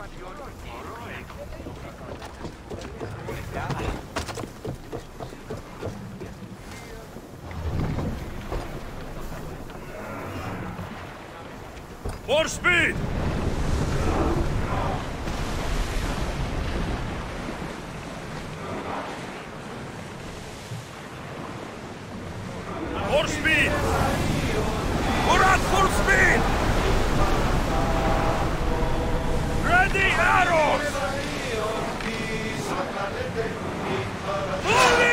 More speed! More speed! We're at full speed! Ready arrows! Move it!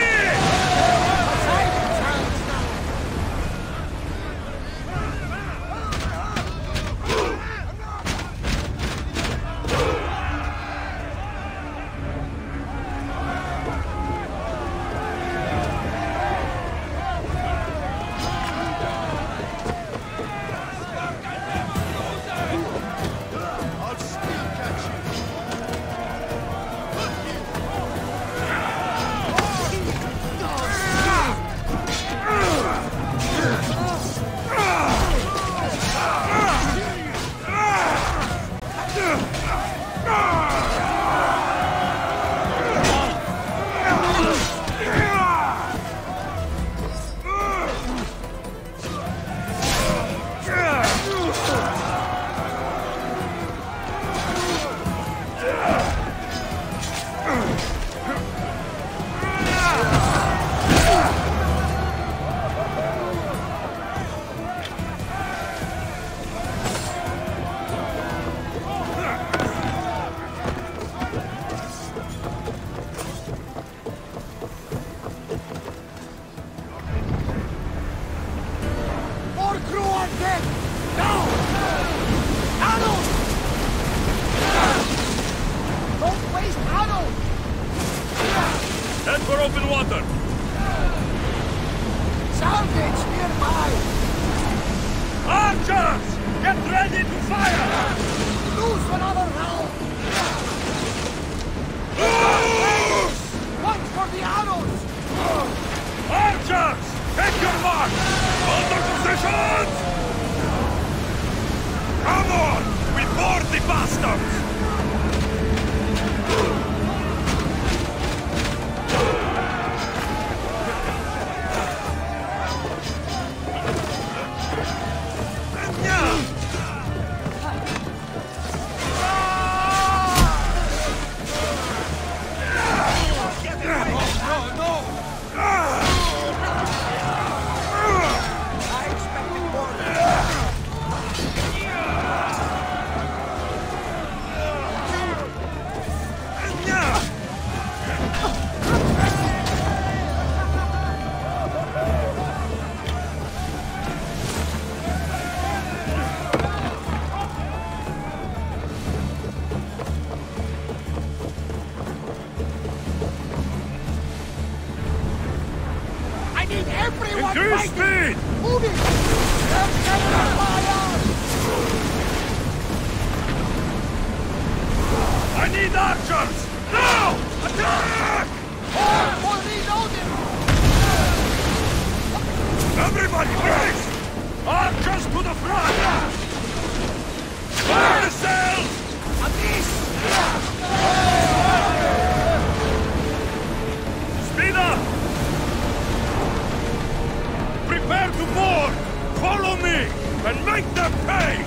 Head for open water! Salvage nearby! Archers! Get ready to fire! Lose another round! Watch for the arrows! Archers! Take your mark! Hold their positions! Come on! We board the bastards! Increase speed! Moving! I need archers! Now! Attack! For reloading! Everybody, brace! Archers to the front! Fire the sails! Speed up! Prepare to board! Follow me! And make them pay!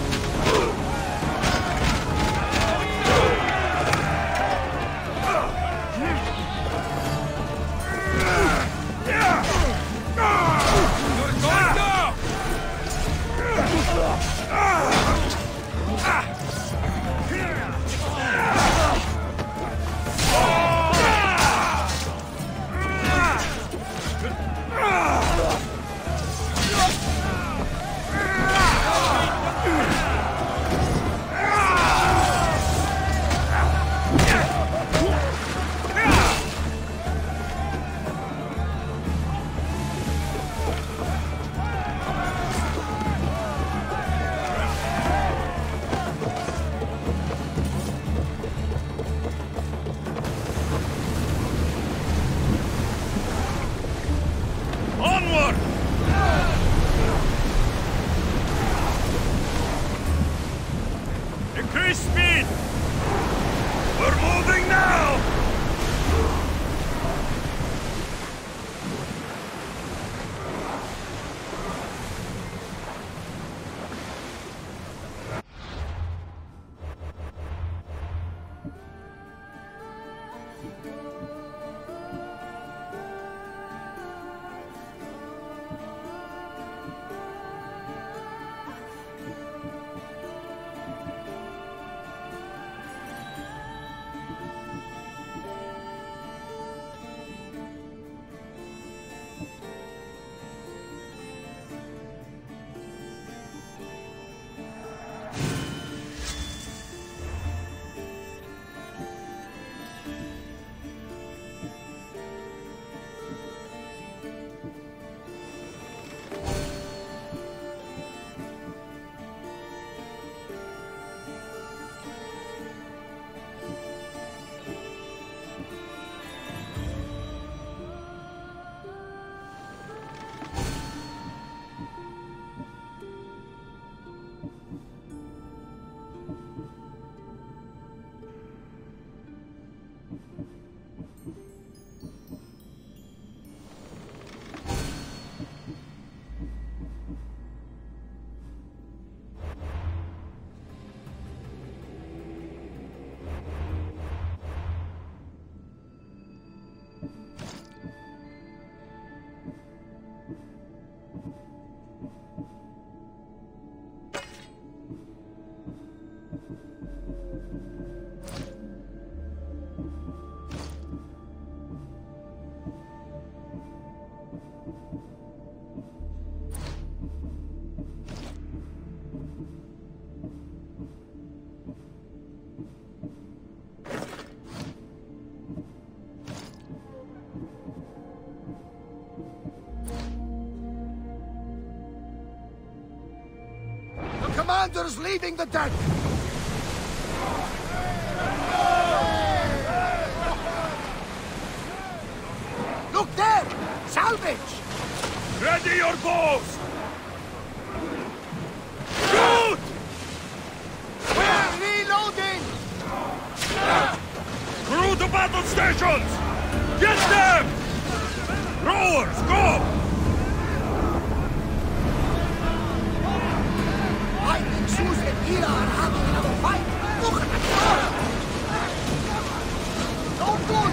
Commanders leaving the deck! Look there! Salvage! Ready your bows! Shoot! We're reloading! Through the battle stations! Get them! Rowers, go! I think Susan and Ira are having another fight. Look at that door! No good!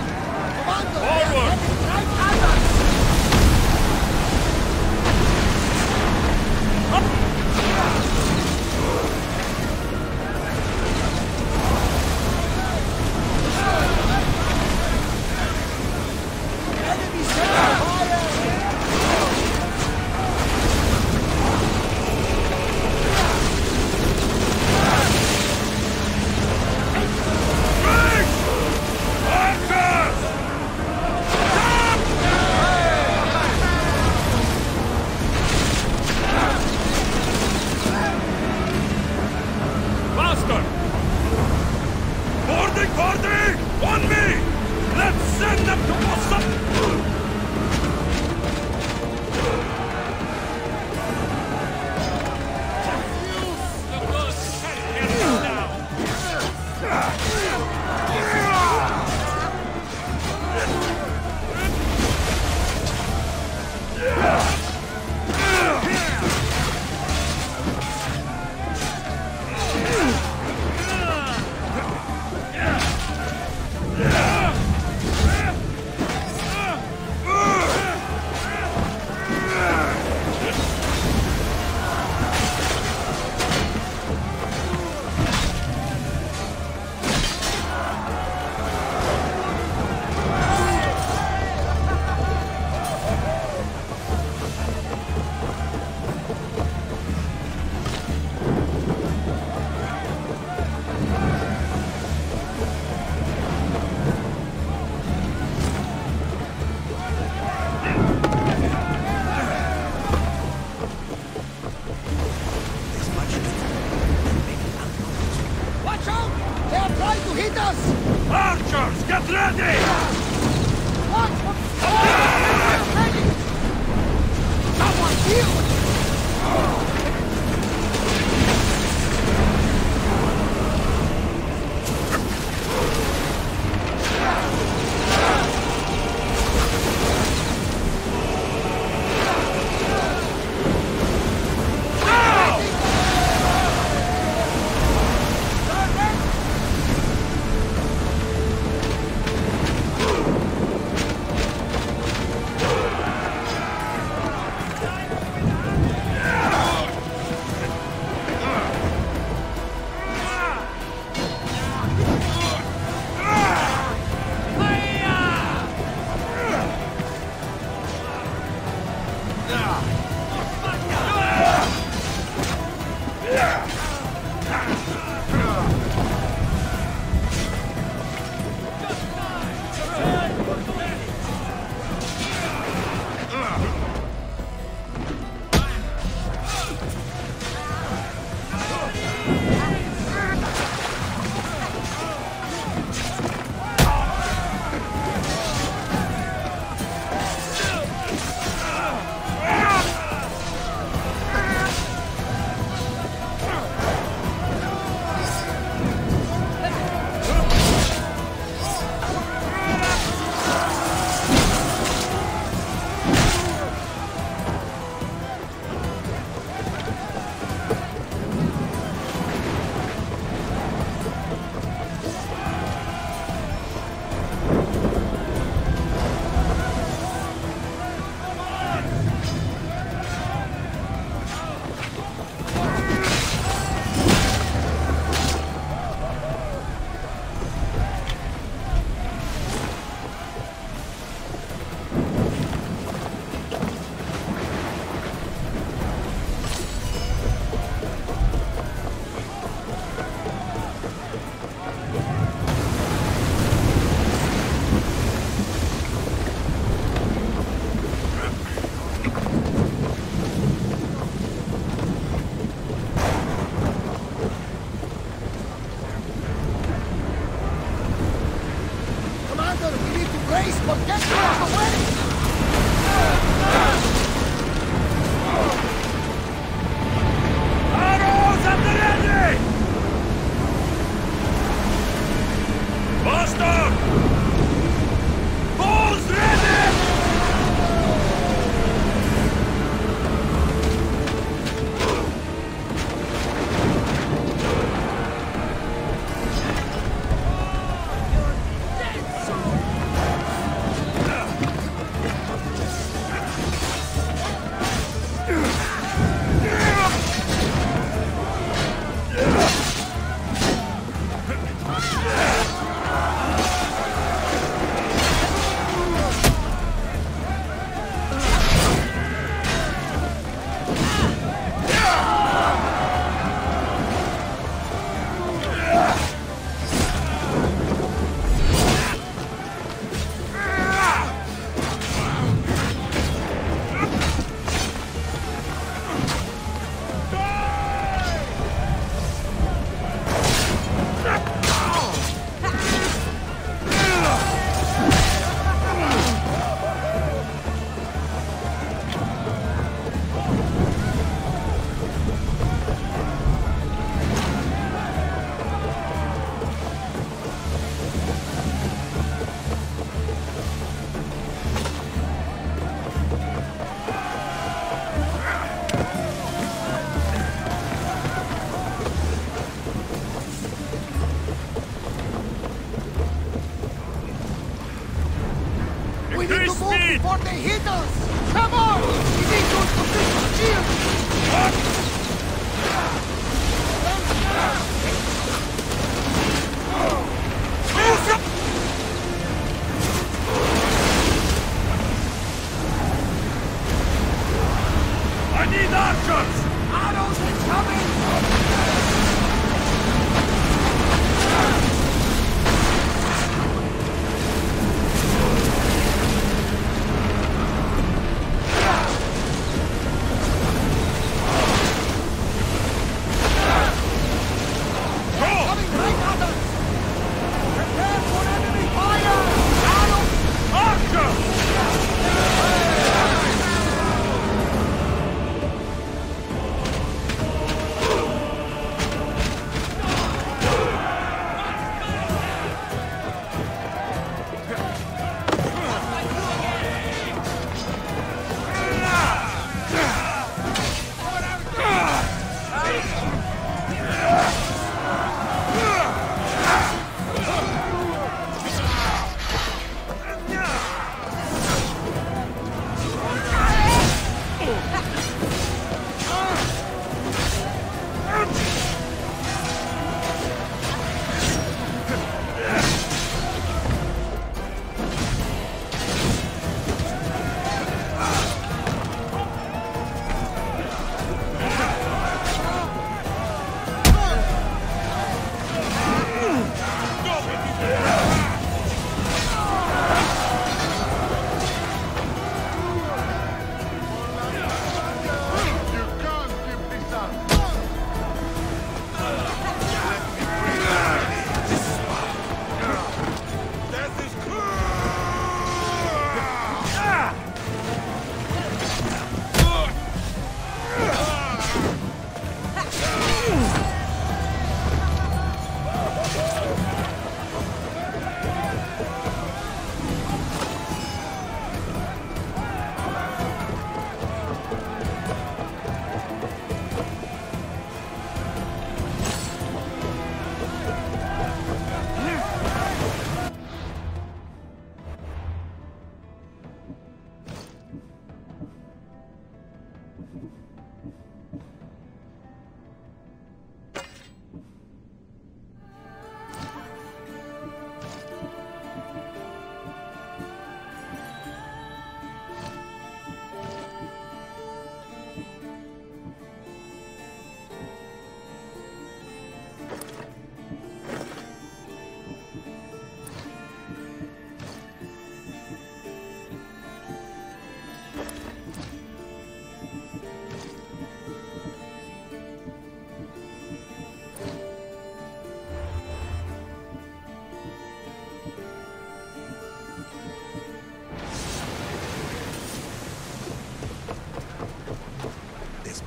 Commander, they're Forward! heading right at us! Enemy center fire! Bring! Archers! Stop! Faster! Boarding party! On me! Let's send them to Boston! Watch out! They are trying to hit us! Archers, get ready! Watch! Ready! Someone heal! Before they hit us! Come on! We need those to fix the shield! I need archers! Arrows incoming! Coming right at us! Prepare for enemy fire! Arrows! Archers!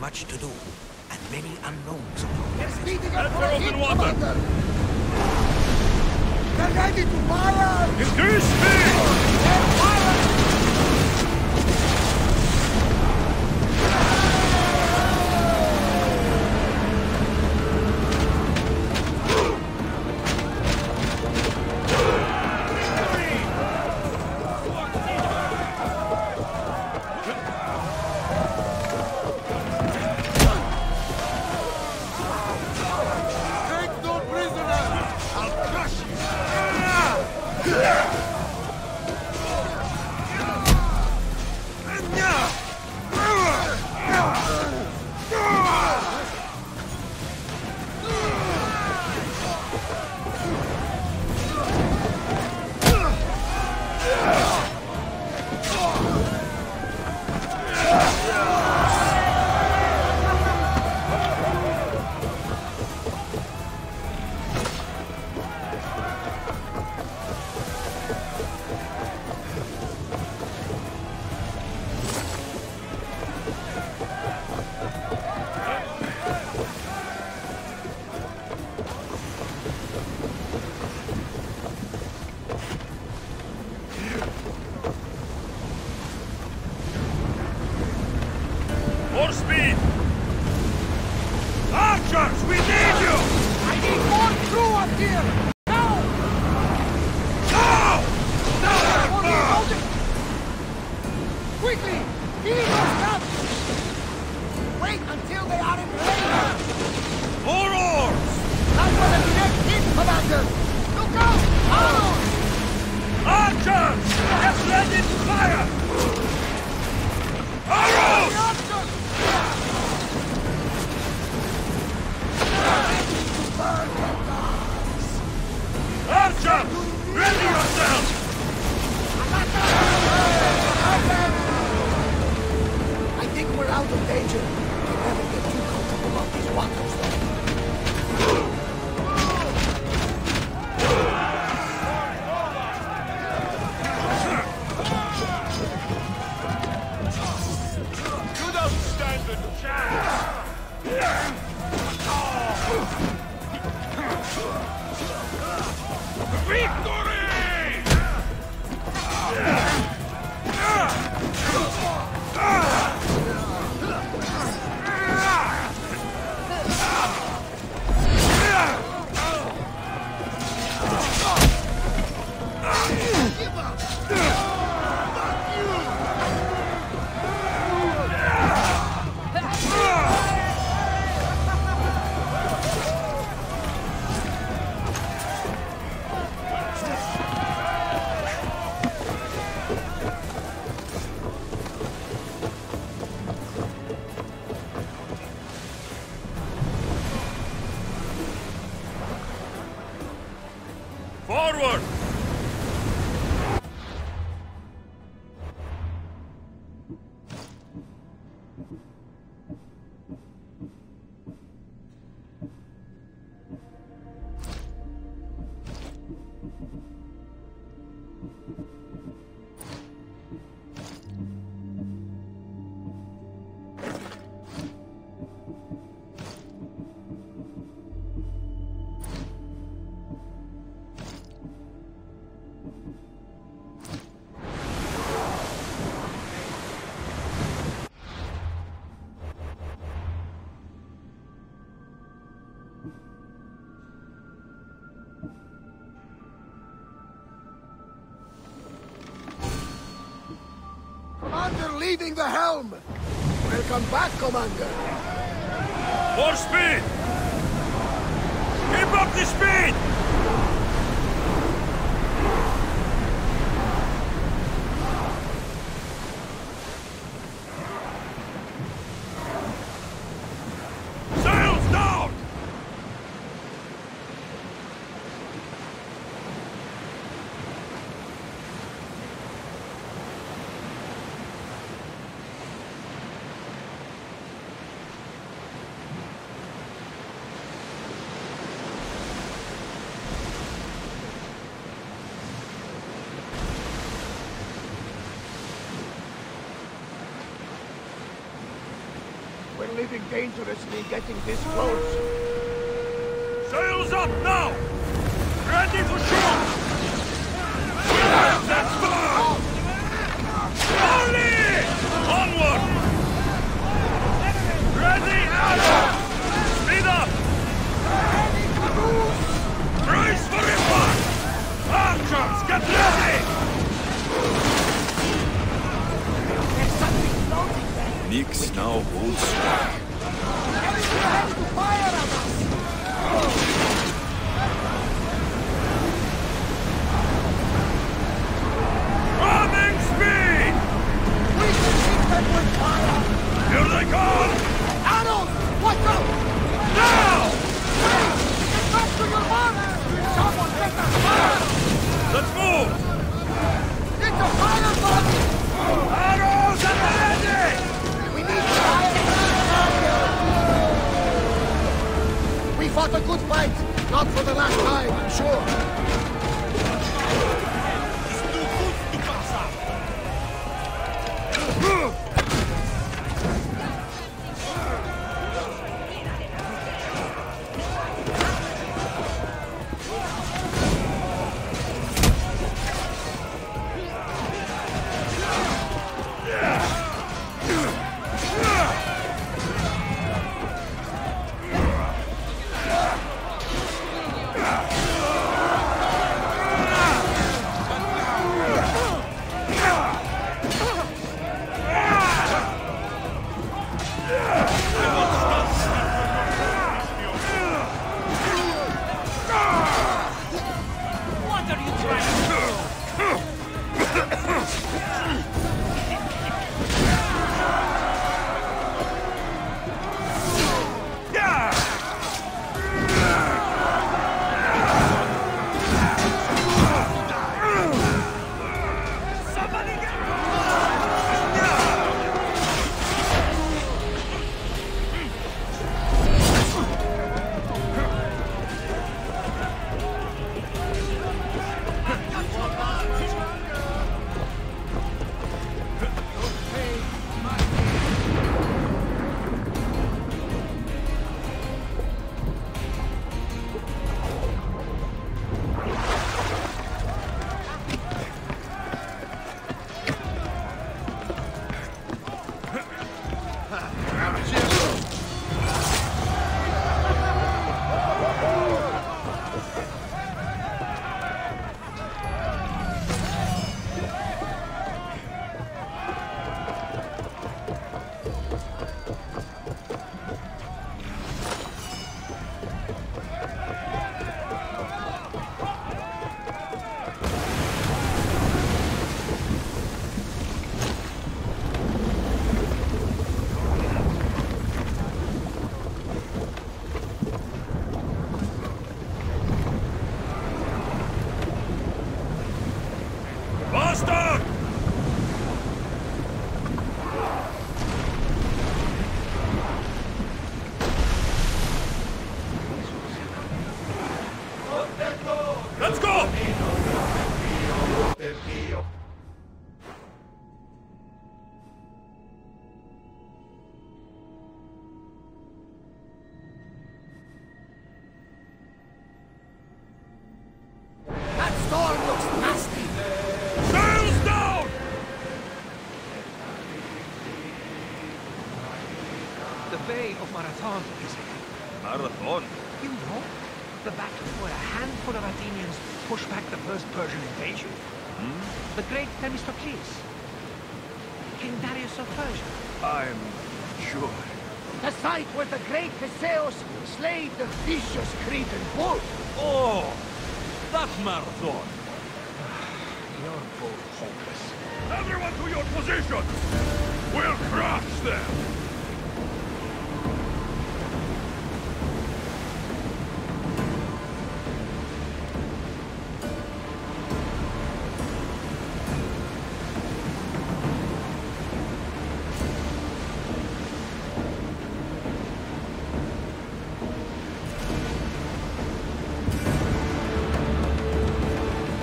Much to do, and many unknowns. They're speeding up Head for for a hit, open water. Commander! They're ready to fire! Increase speed! They're firing! Take no prisoners! I'll crush you! More speed! Archers, we need you! I need more crew up here! Now! Now! Now! Now! Reloading! we're out of danger. You never get too comfortable on these waters, though. You don't stand a chance! Victory! Forward! Commander leading the helm! Welcome back, Commander! More speed! Keep up the speed! Sails down! We're living dangerously getting this close. Sails up now! Ready to shoot! Let's go! Slowly! Onward! Ready, arrow! Speed up! Brace for impact! Archers, get ready! There's something floating there. Nix now holds slack. Everything ready to fire at us! Running speed! We can hit them with fire! Here they come! Arrows! Watch out! Now! Hey! Get back to your mark! Someone get us fire! Let's move! It's a fire body! Arrows at the ready! We need fire! We fought a good fight! Not for the last time, I'm sure! The Bay of Marathon, is it? Marathon? You know, the battle where a handful of Athenians pushed back the first Persian invasion. The great Themistocles. King Darius of Persia. I'm sure. The site where the great Theseus slayed the vicious Cretan bull. Oh! That Marathon! You're both hopeless. Everyone to your position! We'll crush them!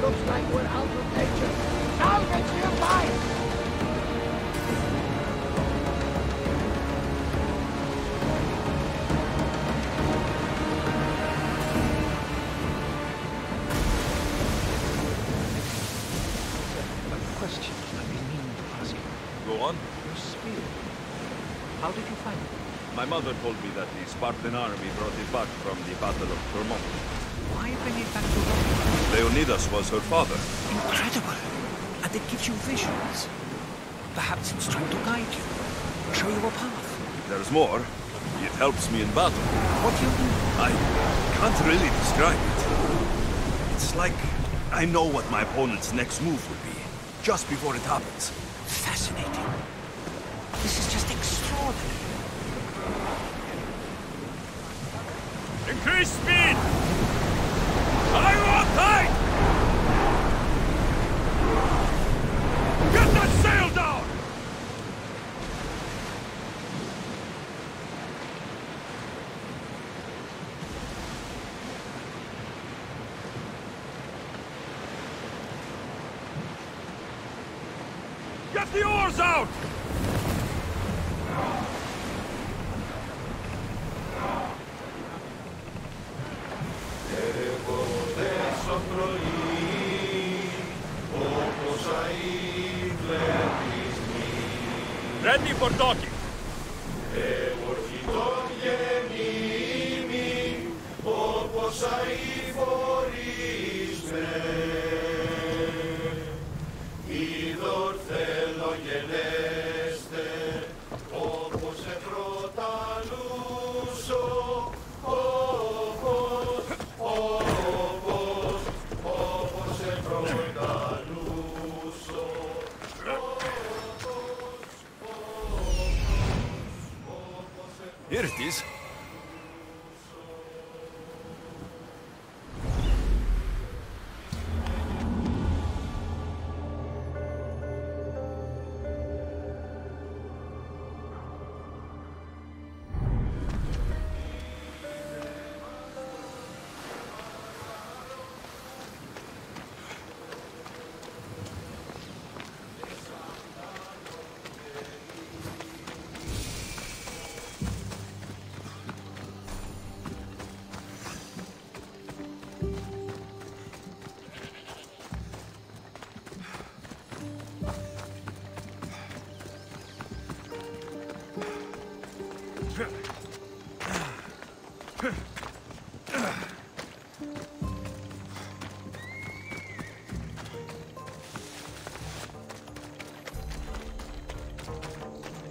Looks like we're out of nature. Salvage nearby! A question I've been meaning to ask you. Go on. Your spear. How did you find it? My mother told me that the Spartan army brought it back from the Battle of Thermopylae. Why bring it back to Rome? Leonidas was her father. Incredible! And it gives you visions. Perhaps it's trying to guide you. Show you a path. There's more. It helps me in battle. What do you mean? I can't really describe it. It's like I know what my opponent's next move will be, just before it happens. Fascinating. This is just extraordinary. Increase speed! I want tight! Get that sail down! Get the oars out! Ready for docking. Here it is.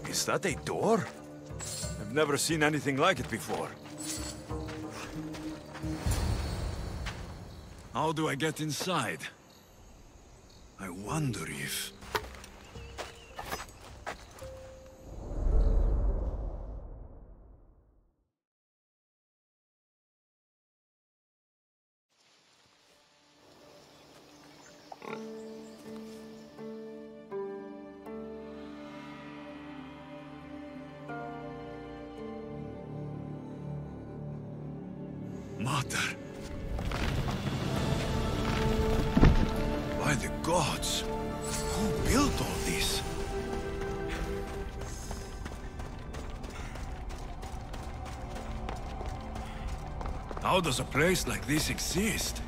Is that a door? I've never seen anything like it before. How do I get inside? I wonder if... Mother. By the gods! Who built all this? How does a place like this exist?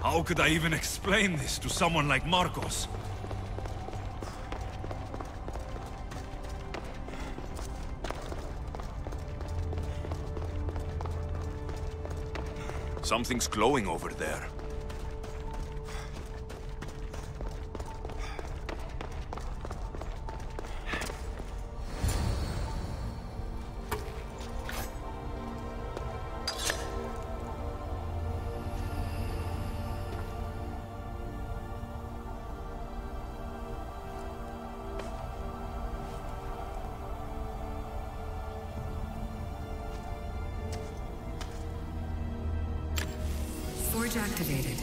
How How could I even explain this to someone like Marcos? Something's glowing over there. Forge activated.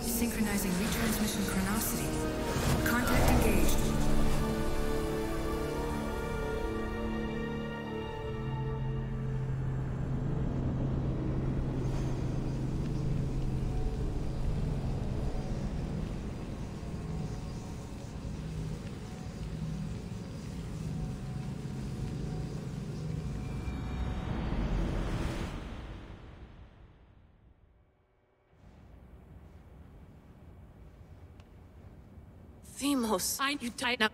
Synchronizing retransmission chronicity. Contact engaged. Themos, you tight now.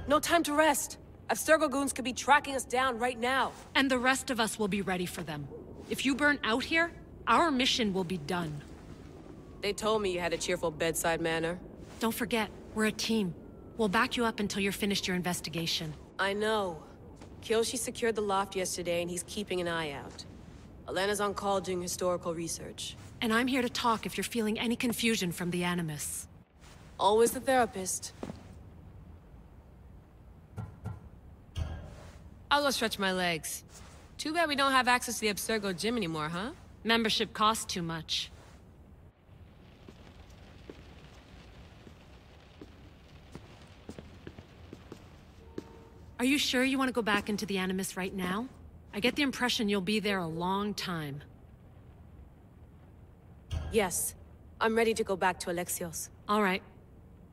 No time to rest. Abstergo goons could be tracking us down right now. And the rest of us will be ready for them. If you burn out here, our mission will be done. They told me you had a cheerful bedside manner. Don't forget, we're a team. We'll back you up until you're finished your investigation. I know. Kyoshi secured the loft yesterday and he's keeping an eye out. Elena's on call doing historical research. And I'm here to talk if you're feeling any confusion from the Animus. Always the therapist. I'll go stretch my legs. Too bad we don't have access to the Abstergo gym anymore, huh? Membership costs too much. Are you sure you want to go back into the Animus right now? I get the impression you'll be there a long time. Yes. I'm ready to go back to Alexios. All right.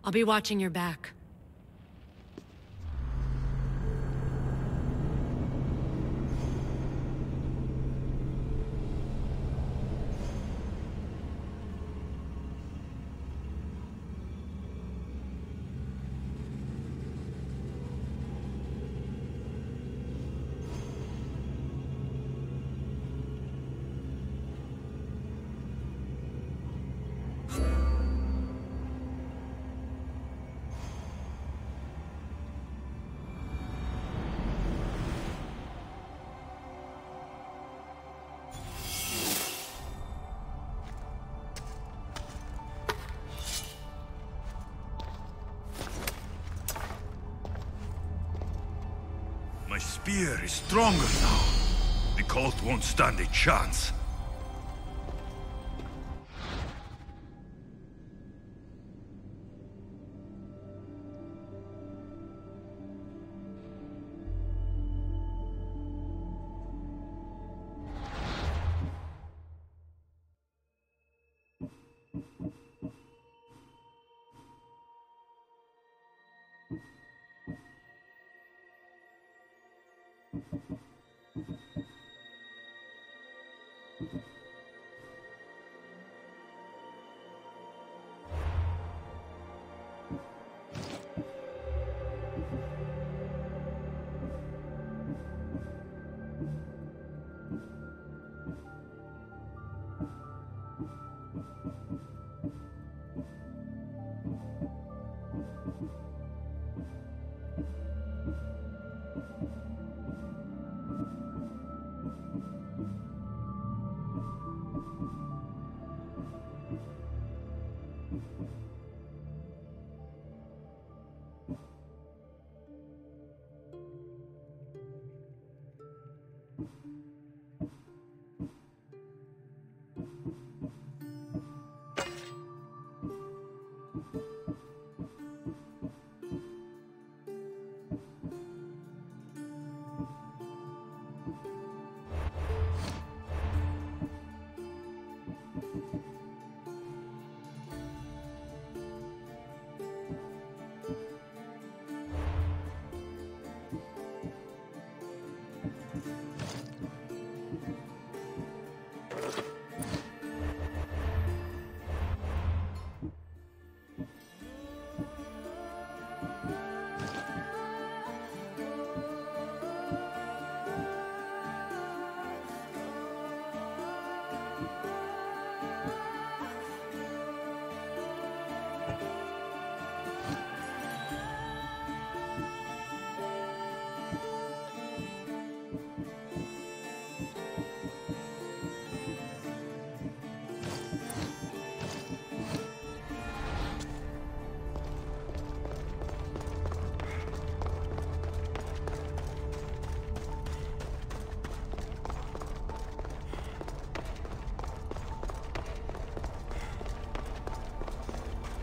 I'll be watching your back. My spear is stronger now. The cult won't stand a chance.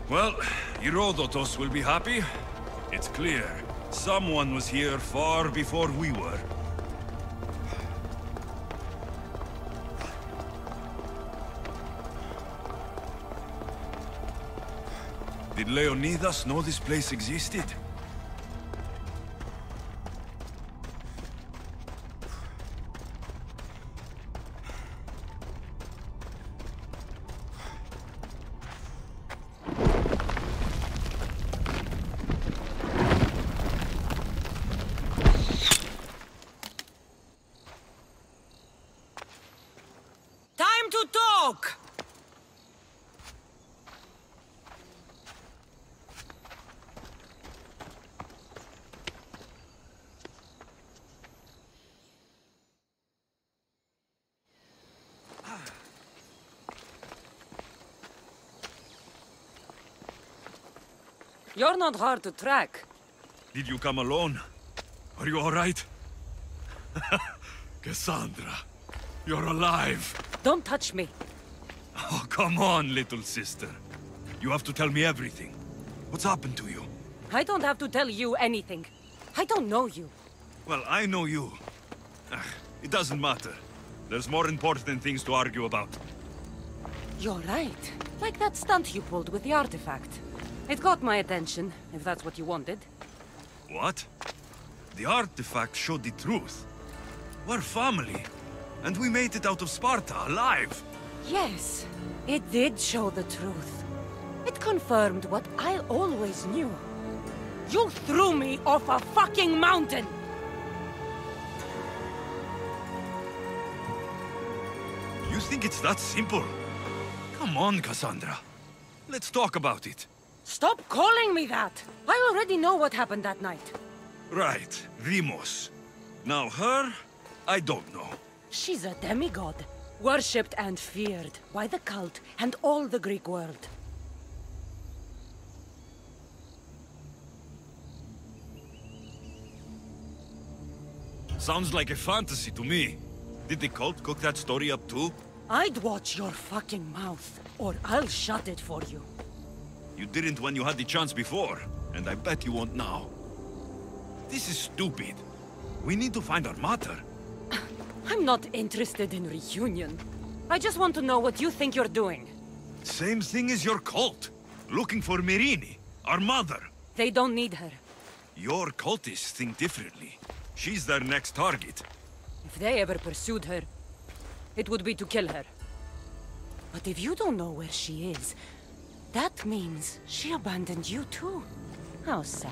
Well, Herodotus will be happy. It's clear. Someone was here far before we were. Did Leonidas know this place existed? Time to talk! You're not hard to track. Did you come alone? Are you all right? Cassandra, you're alive. Don't touch me. Oh, come on, little sister. You have to tell me everything. What's happened to you? I don't have to tell you anything. I don't know you. Well, I know you. It doesn't matter. There's more important things to argue about. You're right. Like that stunt you pulled with the artifact. It got my attention, if that's what you wanted. What? The artifact showed the truth. We're family. And we made it out of Sparta, alive. Yes, it did show the truth. It confirmed what I always knew. You threw me off a fucking mountain! You think it's that simple? Come on, Cassandra. Let's talk about it. Stop calling me that! I already know what happened that night. Right, Deimos. Now her, I don't know. She's a demigod, worshipped and feared by the cult and all the Greek world. Sounds like a fantasy to me. Did the cult cook that story up too? I'd watch your fucking mouth, or I'll shut it for you. You didn't when you had the chance before, and I bet you won't now. This is stupid. We need to find our mother. I'm not interested in reunion. I just want to know what you think you're doing. Same thing as your cult. Looking for Myrrine, our mother. They don't need her. Your cultists think differently. She's their next target. If they ever pursued her, it would be to kill her. But if you don't know where she is, that means she abandoned you too. How sad.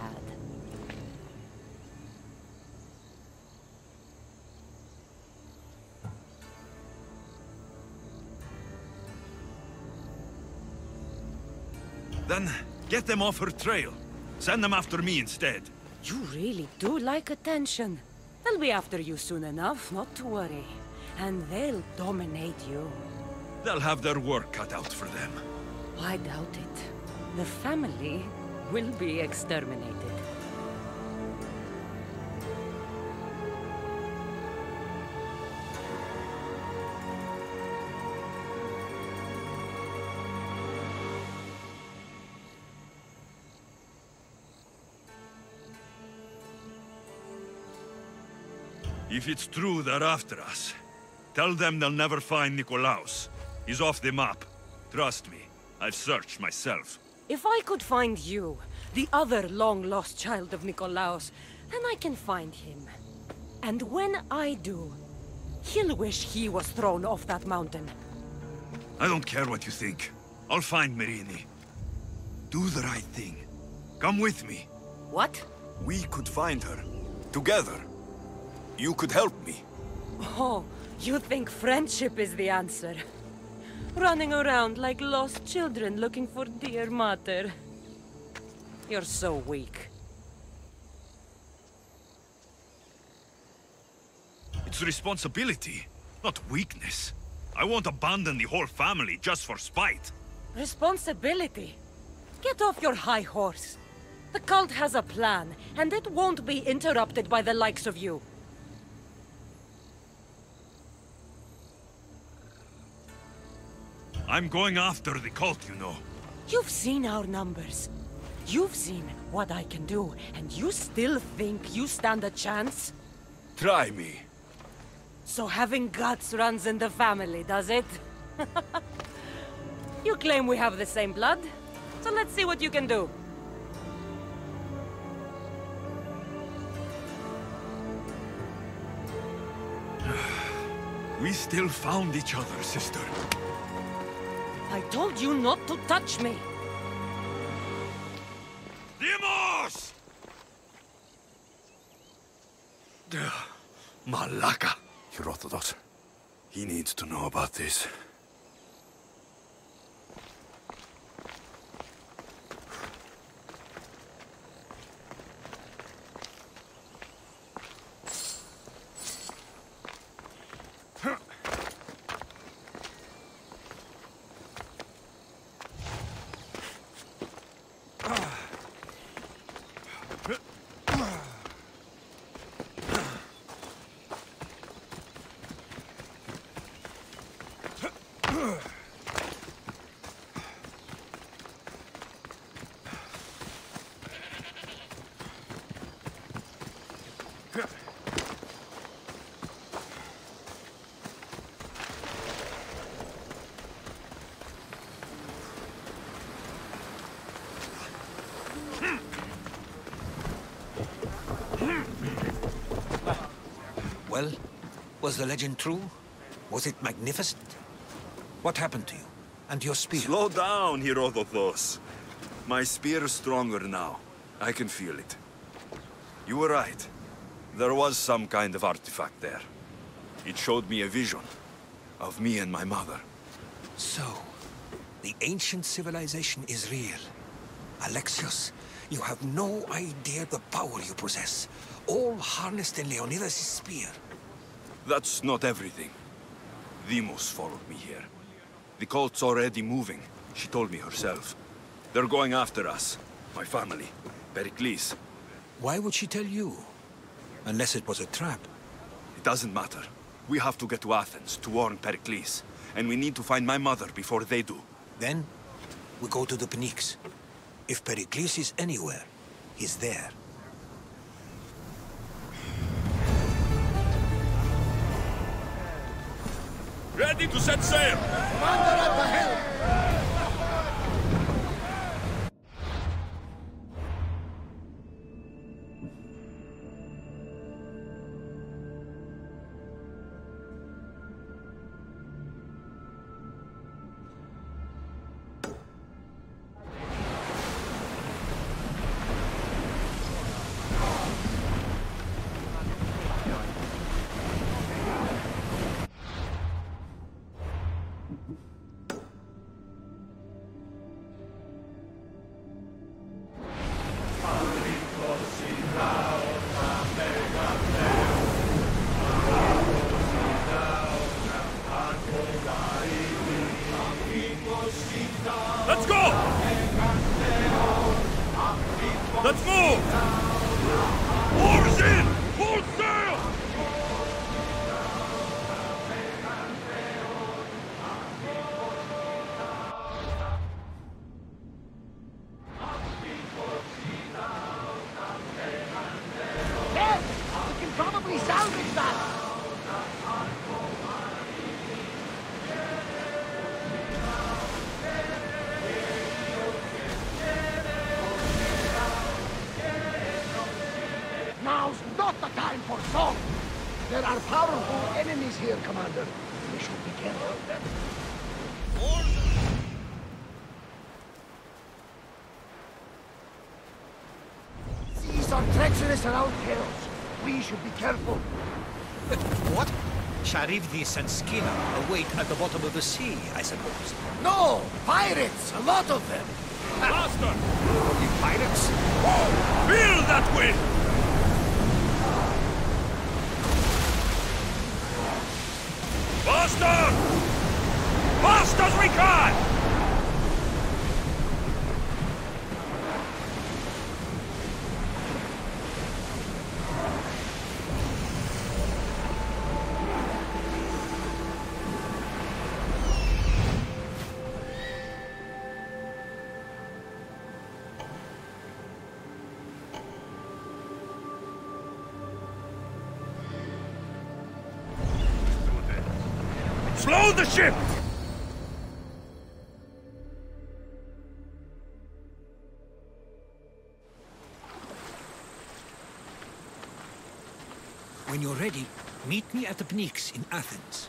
Then, get them off her trail. Send them after me instead. You really do like attention. They'll be after you soon enough, not to worry. And they'll dominate you. They'll have their work cut out for them. I doubt it. The family will be exterminated. If it's true they're after us, tell them they'll never find Nikolaos. He's off the map. Trust me, I've searched myself. If I could find you, the other long-lost child of Nikolaos, then I can find him. And when I do, he'll wish he was thrown off that mountain. I don't care what you think. I'll find Myrrine. Do the right thing. Come with me. What? We could find her. Together. You could help me. Oh, you think friendship is the answer? Running around like lost children looking for dear mother. You're so weak. It's responsibility, not weakness. I won't abandon the whole family just for spite. Responsibility? Get off your high horse. The cult has a plan, and it won't be interrupted by the likes of you. I'm going after the cult, you know. You've seen our numbers. You've seen what I can do, and you still think you stand a chance? Try me. So having guts runs in the family, does it? You claim we have the same blood, so let's see what you can do. We still found each other, sister. I told you not to touch me. Dimos! Malaka. Herodotus. He needs to know about this. Well, was the legend true? Was it magnificent? What happened to you? And your spear? Slow down, Herodotus. My spear is stronger now. I can feel it. You were right. There was some kind of artifact there. It showed me a vision of me and my mother. So, the ancient civilization is real. Alexios, you have no idea the power you possess. All harnessed in Leonidas' spear. That's not everything. Demos followed me here. The cult's already moving. She told me herself. They're going after us. My family. Pericles. Why would she tell you? Unless it was a trap. It doesn't matter. We have to get to Athens to warn Pericles. And we need to find my mother before they do. Then, we go to the Pnyx. If Pericles is anywhere, he's there. Ready to set sail! Commander at the helm! Let's go! Let's move! Oars in! Full sail! Yes! We can probably salvage that! Now's not the time for song! There are powerful enemies here, Commander. We should be careful. Seas are treacherous around Chaos. We should be careful. What? Charybdis and Scylla await at the bottom of the sea, I suppose. No! Pirates! A lot of them! Faster! Only pirates? Feel that wind! Faster! Fast as we can! Blow the ship! When you're ready, meet me at the Pnyx in Athens.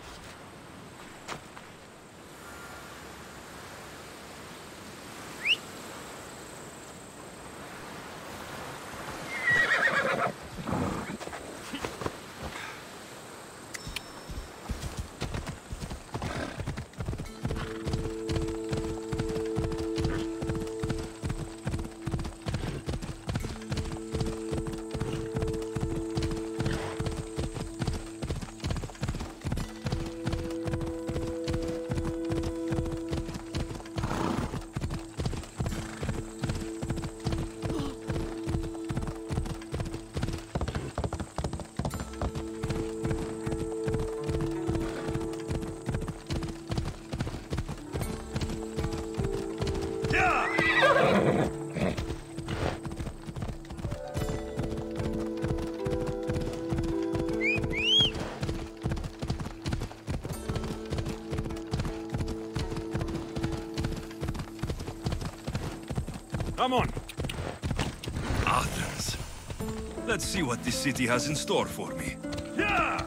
Come on. Athens. Let's see what this city has in store for me. Yeah!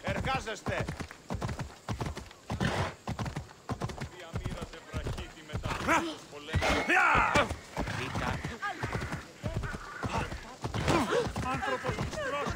Εργάζεστε! Διαμοίραζε βραχίτη μετά τους πολέμους. Άνθρωπος πιστρός!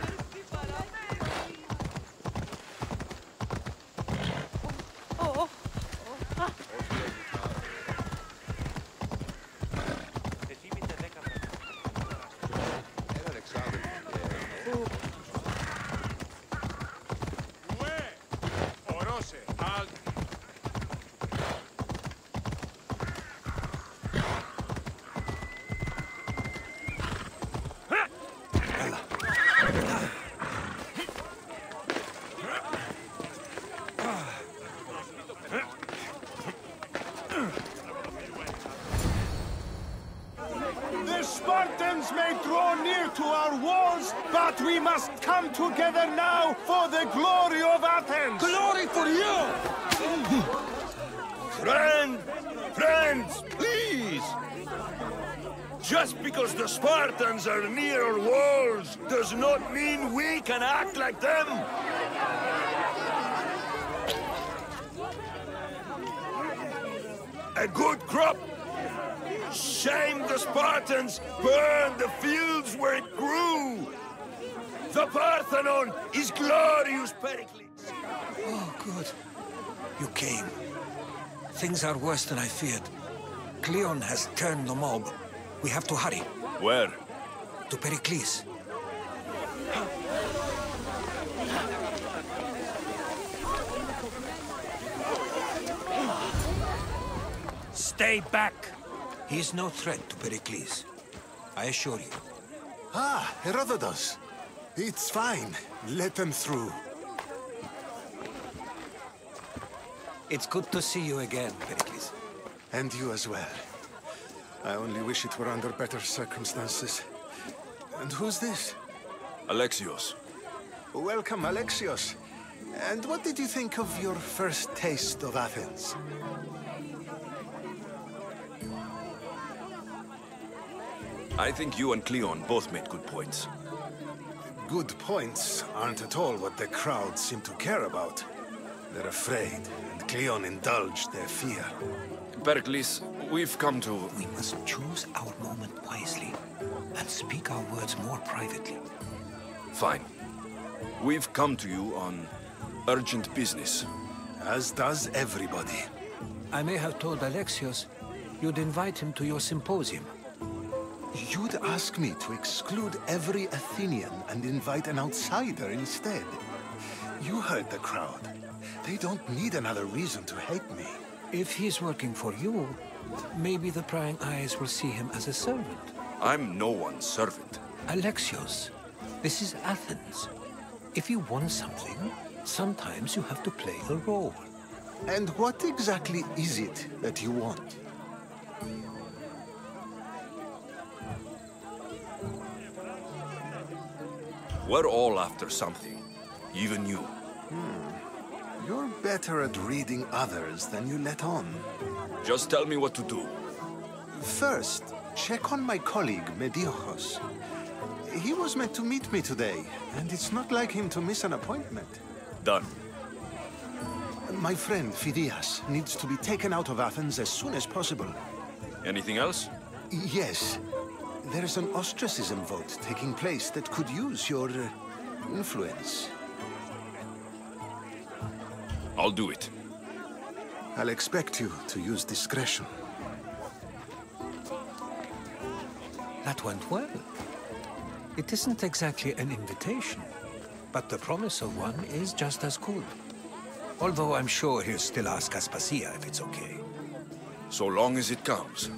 Spartans may draw near to our walls, but we must come together now for the glory of Athens! Glory for you! Friends, please! Just because the Spartans are near our walls does not mean we can act like them! A good crop! Shame the Spartans burned the fields where it grew! The Parthenon is glorious, Pericles! Oh, good. You came. Things are worse than I feared. Cleon has turned the mob. We have to hurry. Where? To Pericles. Stay back! He is no threat to Pericles. I assure you. Ah, Herodotus. It's fine. Let them through. It's good to see you again, Pericles. And you as well. I only wish it were under better circumstances. And who's this? Alexios. Welcome, Alexios. And what did you think of your first taste of Athens? I think you and Cleon both made good points. Good points aren't at all what the crowd seem to care about. They're afraid, and Cleon indulged their fear. Pericles, we've come to... We must choose our moment wisely and speak our words more privately. Fine. We've come to you on urgent business. As does everybody. I may have told Alexios you'd invite him to your symposium. You'd ask me to exclude every Athenian and invite an outsider instead. You heard the crowd. They don't need another reason to hate me. If he's working for you, maybe the prying eyes will see him as a servant. I'm no one's servant. Alexios, this is Athens. If you want something, sometimes you have to play a role. And what exactly is it that you want? We're all after something. Even you. You're better at reading others than you let on. Just tell me what to do. First, check on my colleague, Mediochos. He was meant to meet me today, and it's not like him to miss an appointment. Done. My friend, Phidias, needs to be taken out of Athens as soon as possible. Anything else? Yes. There's an ostracism vote taking place that could use your influence. I'll do it. I'll expect you to use discretion. That went well. It isn't exactly an invitation, but the promise of one is just as good. Although I'm sure he'll still ask Aspasia if it's okay. So long as it comes.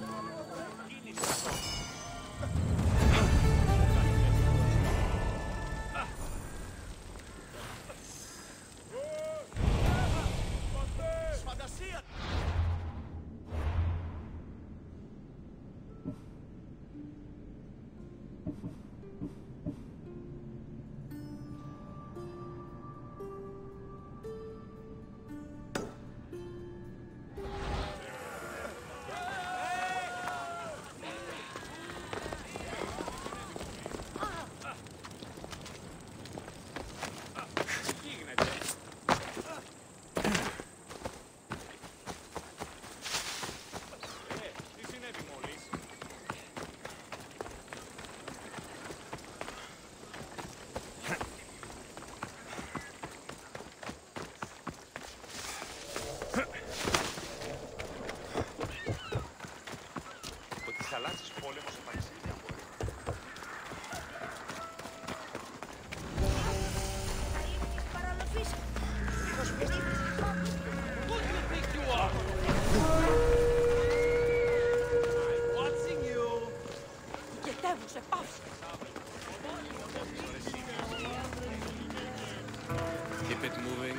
Keep it moving.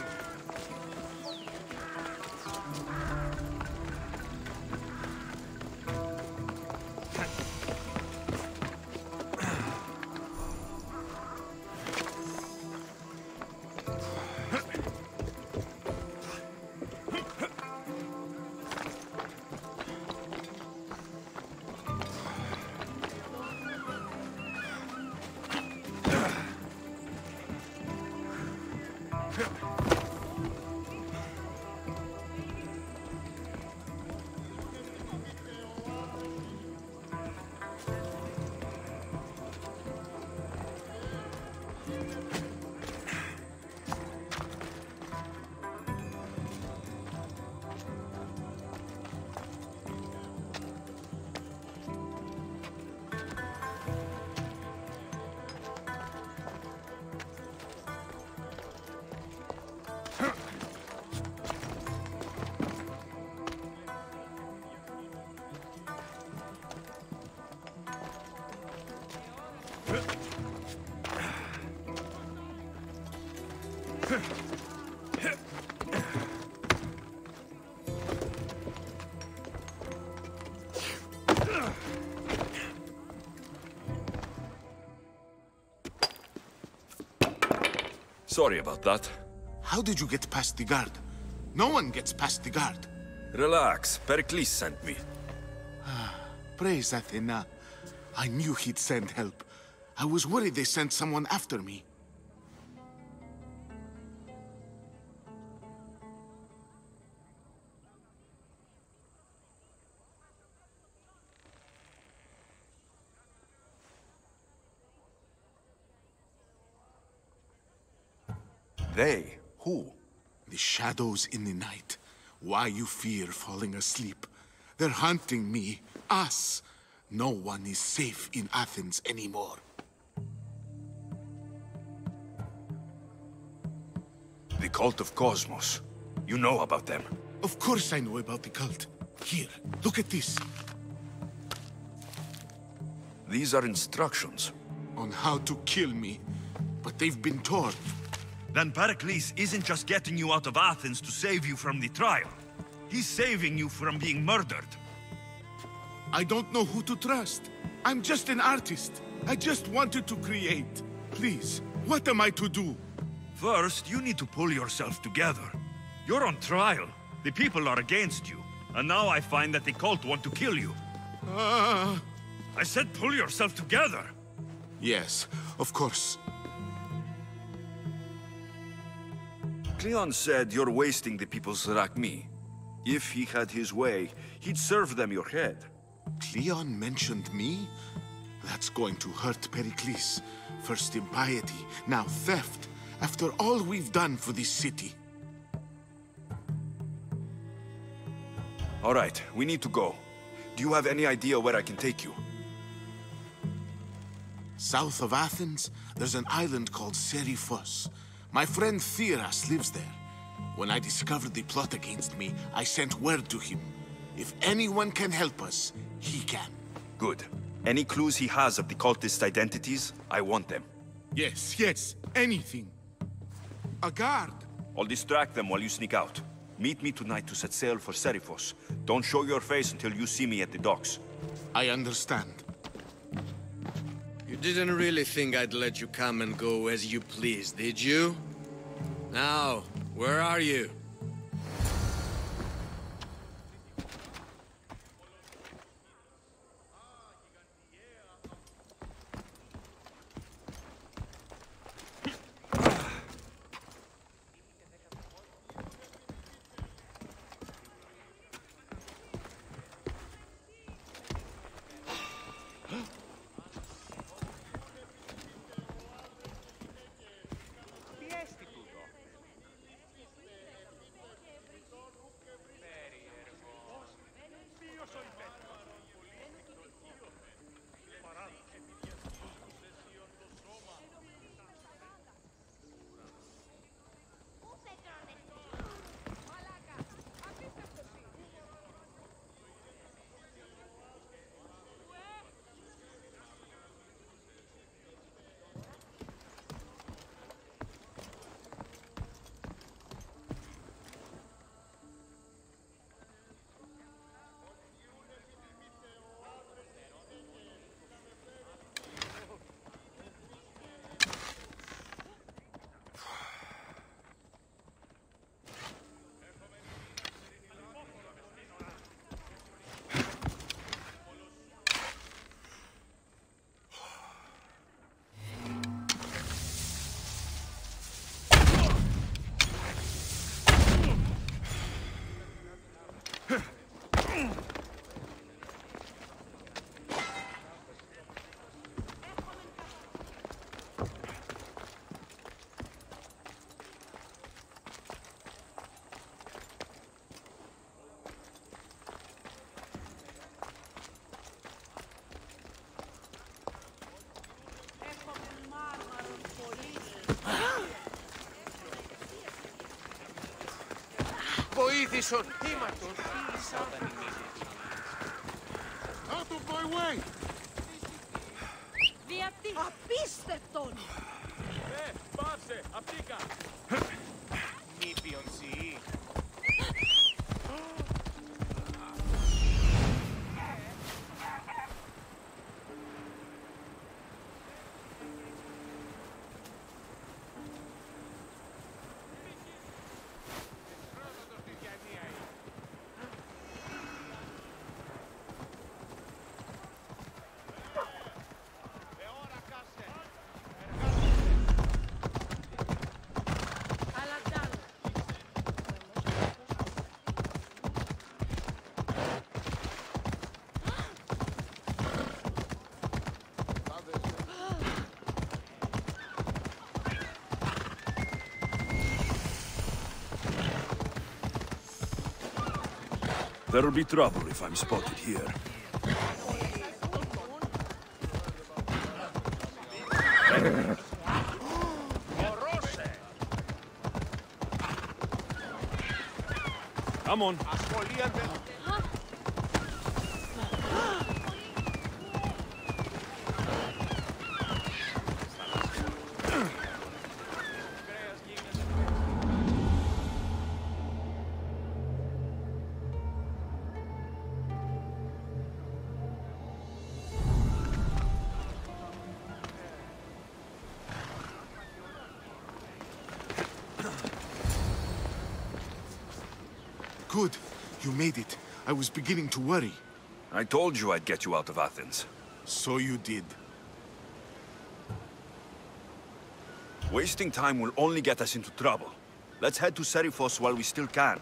Sorry about that. How did you get past the guard? No one gets past the guard. Relax. Pericles sent me. Praise Athena. I knew he'd send help. I was worried they sent someone after me. They? Who? The shadows in the night. Why you fear falling asleep? They're hunting me. Us. No one is safe in Athens anymore. The cult of Cosmos. You know about them. Of course I know about the cult. Here, look at this. These are instructions. On how to kill me. But they've been torn. Then Pericles isn't just getting you out of Athens to save you from the trial. He's saving you from being murdered. I don't know who to trust. I'm just an artist. I just wanted to create. Please, what am I to do? First, you need to pull yourself together. You're on trial. The people are against you. And now I find that the cult want to kill you. I said pull yourself together. Yes, of course. Cleon said you're wasting the people's Zagrajmy. If he had his way, he'd serve them your head. Cleon mentioned me? That's going to hurt Pericles. First impiety, now theft. After all we've done for this city. All right, we need to go. Do you have any idea where I can take you? South of Athens, there's an island called Seriphos. My friend Theras lives there. When I discovered the plot against me, I sent word to him. If anyone can help us, he can. Good. Any clues he has of the cultist identities, I want them. Yes, anything. A guard. I'll distract them while you sneak out. Meet me tonight to set sail for Seriphos. Don't show your face until you see me at the docks. I understand. You didn't really think I'd let you come and go as you please, did you? Now, where are you? Βοήθησον! Ήμαρτον! Out of my way! Απίστευτον! There'll be trouble if I'm spotted here. Come on. Good. You made it. I was beginning to worry. I told you I'd get you out of Athens. So you did. Wasting time will only get us into trouble. Let's head to Seriphos while we still can.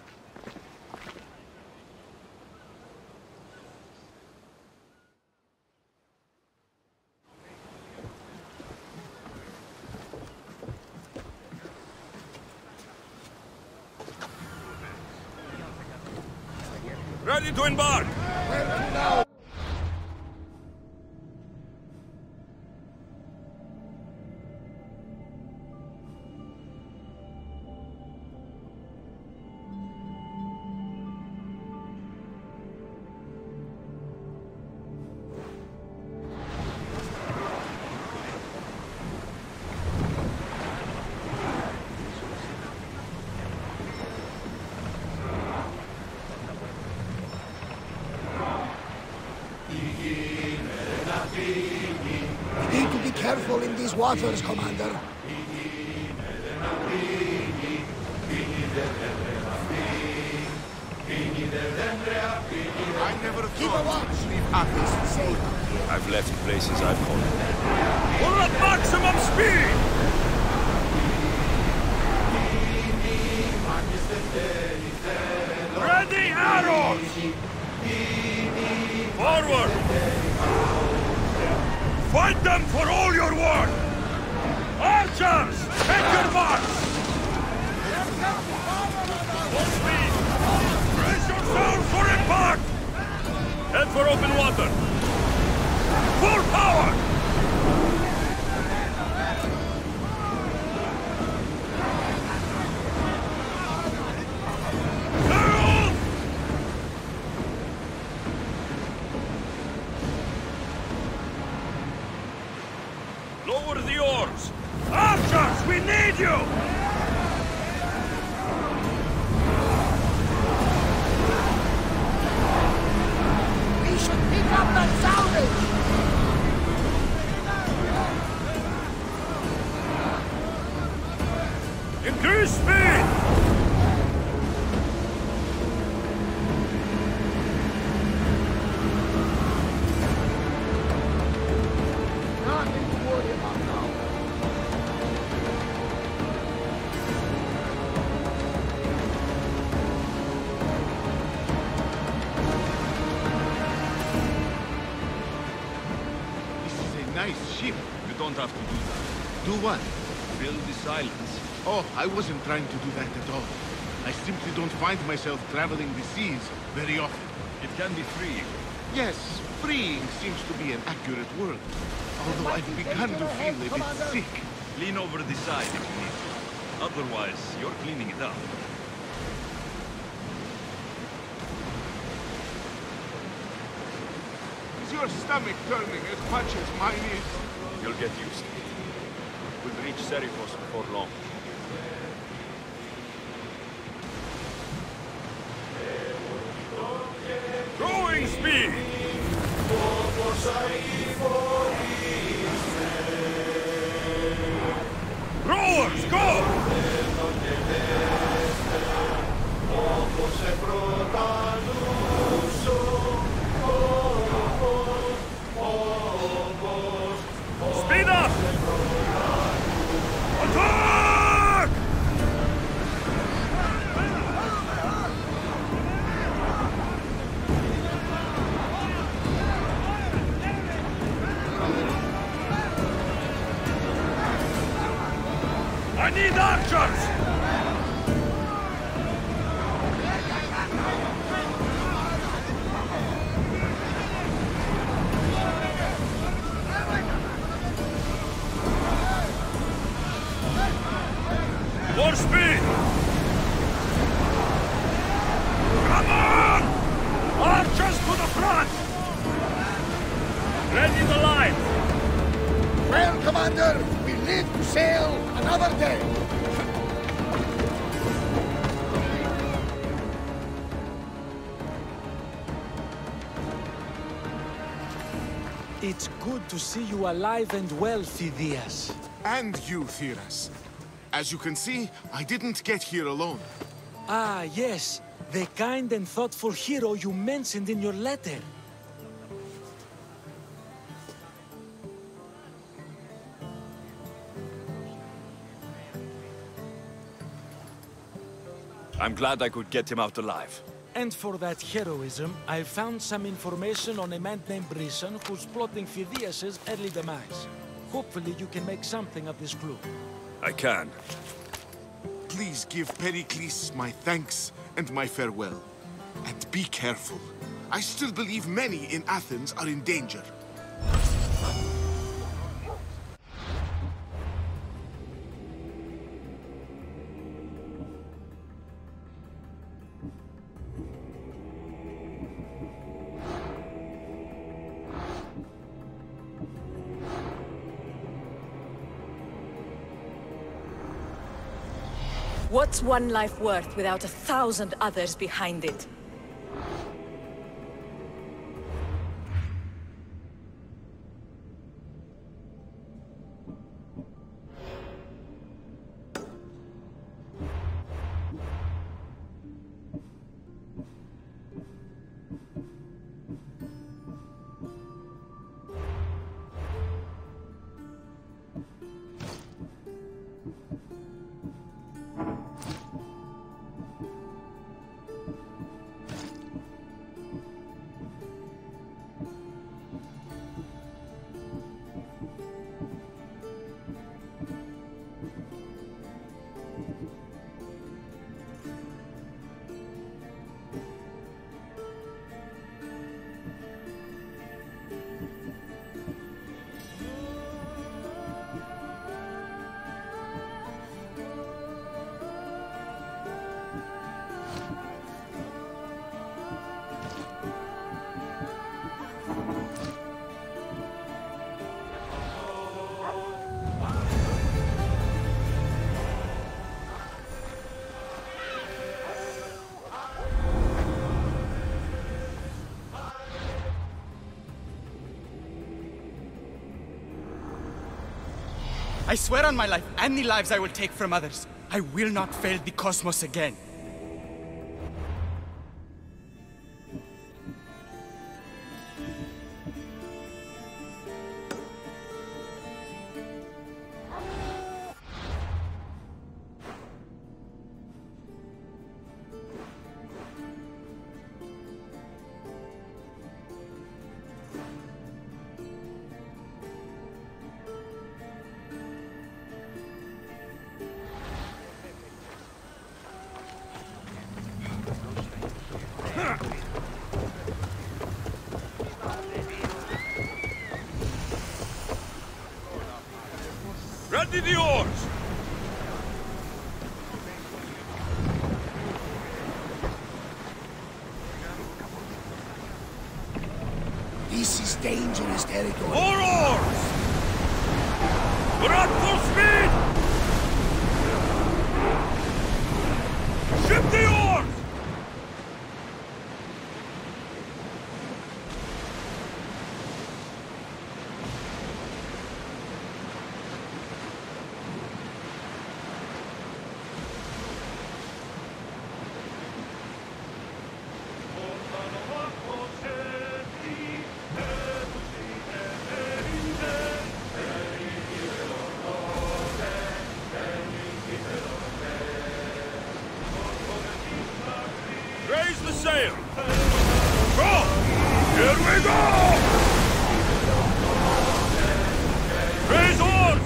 Ready to embark! Where to now? We need to be careful in these waters, Commander. I never Keep a thought watch. to leave Athens safe. I've left places I've gone. Full at maximum speed! Ready arrows! Forward! Fight them for all you're worth! Archers! Take your march! Full speed! Brace yourselves for impact! Head for open water! Full power! Harold! Lower the oars! Archers, we need you! We should pick up the salvage! Increase speed! Nothing to worry about now. This is a nice ship. You don't have to do that. Do what? Build the silence. Oh, I wasn't trying to do that at all. I simply don't find myself traveling the seas very often. It can be freeing. Yes, freeing seems to be an accurate word. Although I've begun to feel a bit sick. Lean over the side if you need to. Otherwise, you're cleaning it up. Is your stomach turning as much as mine is? You'll get used to it. We'll reach Serifos before long. Throwing speed! Throwers, go! Speed up! Attack! I need archers! More speed! Come on! Archers to the front! Ready the line! Well, Commander, we live to sail another day. It's good to see you alive and well, Phidias. And you, Theras. As you can see, I didn't get here alone. Ah, yes. The kind and thoughtful hero you mentioned in your letter. I'm glad I could get him out alive. And for that heroism, I found some information on a man named Brisson who's plotting Phidias' early demise. Hopefully you can make something of this clue. I can. Please give Pericles my thanks and my farewell. And be careful. I still believe many in Athens are in danger. What's one life worth without 1,000 others behind it? I swear on my life and the lives I will take from others, I will not fail the cosmos again. Ready the oars! This is dangerous territory. More oars! We're at full speed! Ship the oars! Raise the sail! Go! Here we go! Raise oars!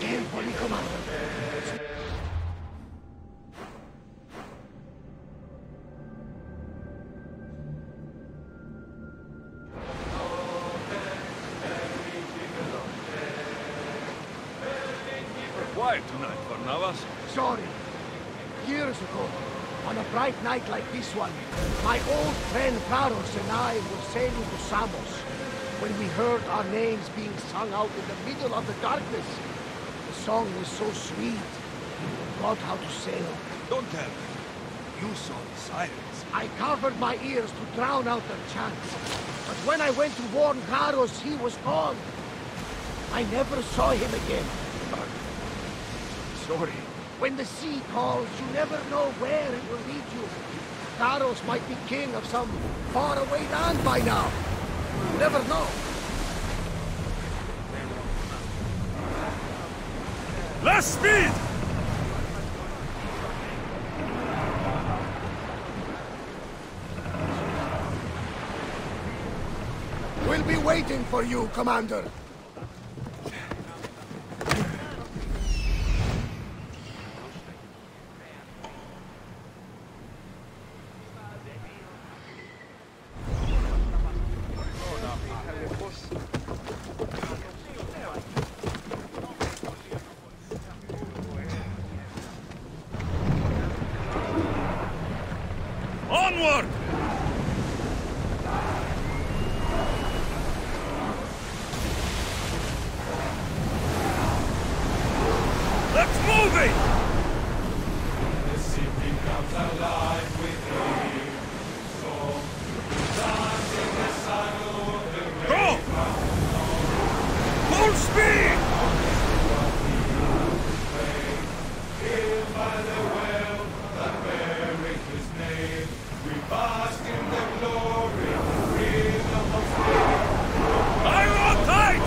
Carefully, Commander. Quiet tonight, Barnabas. Sorry. Years ago, on a bright night like this one, my old friend Carlos and I were sailing to Samos when we heard our names being sung out in the middle of the darkness. The song was so sweet, we forgot how to sail. Don't tell me. You saw the sirens. I covered my ears to drown out their chants. But when I went to warn Carlos, he was gone. I never saw him again. Sorry. When the sea calls, you never know where it will lead you. Carlos might be king of some faraway land by now. You never know. Less speed! We'll be waiting for you, Commander. Onward! Let's move it! The city comes alive with him. So, dance in the saddle of the Go! Full speed! Killed by the well that beareth his name. We bask in the glory, freedom of faith. I'm on tight!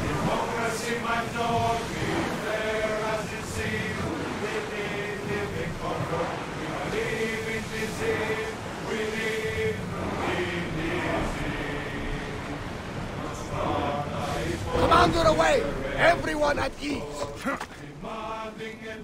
Democracy might not be fair as it seems. We live in comfort. We believe in disease. We live in disease. Commander away! Everyone at ease! Demanding and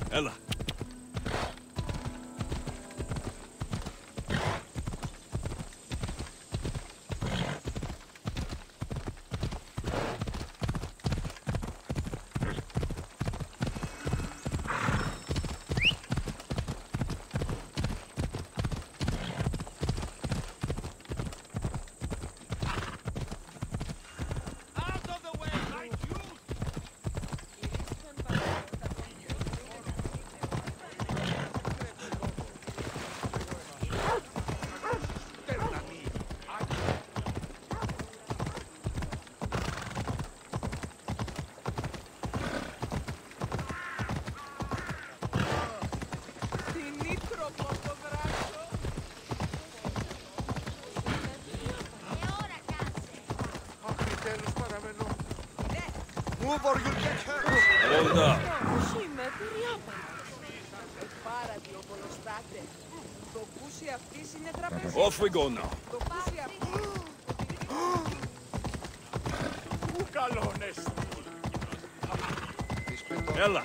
Ella. Move or you'll get hurt. Hold up. Off we go now. Ella.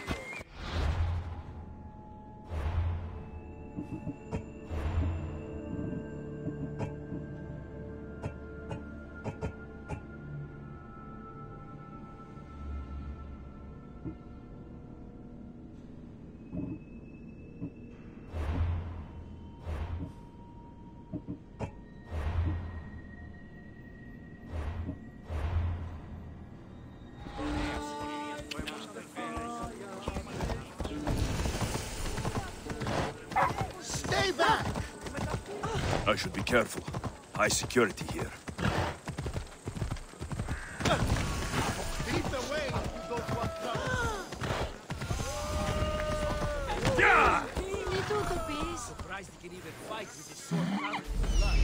Stay back! I should be careful. High security here. Lead the way if you don't want trouble. Yeah! Surprised he can even fight with his sword covered in blood.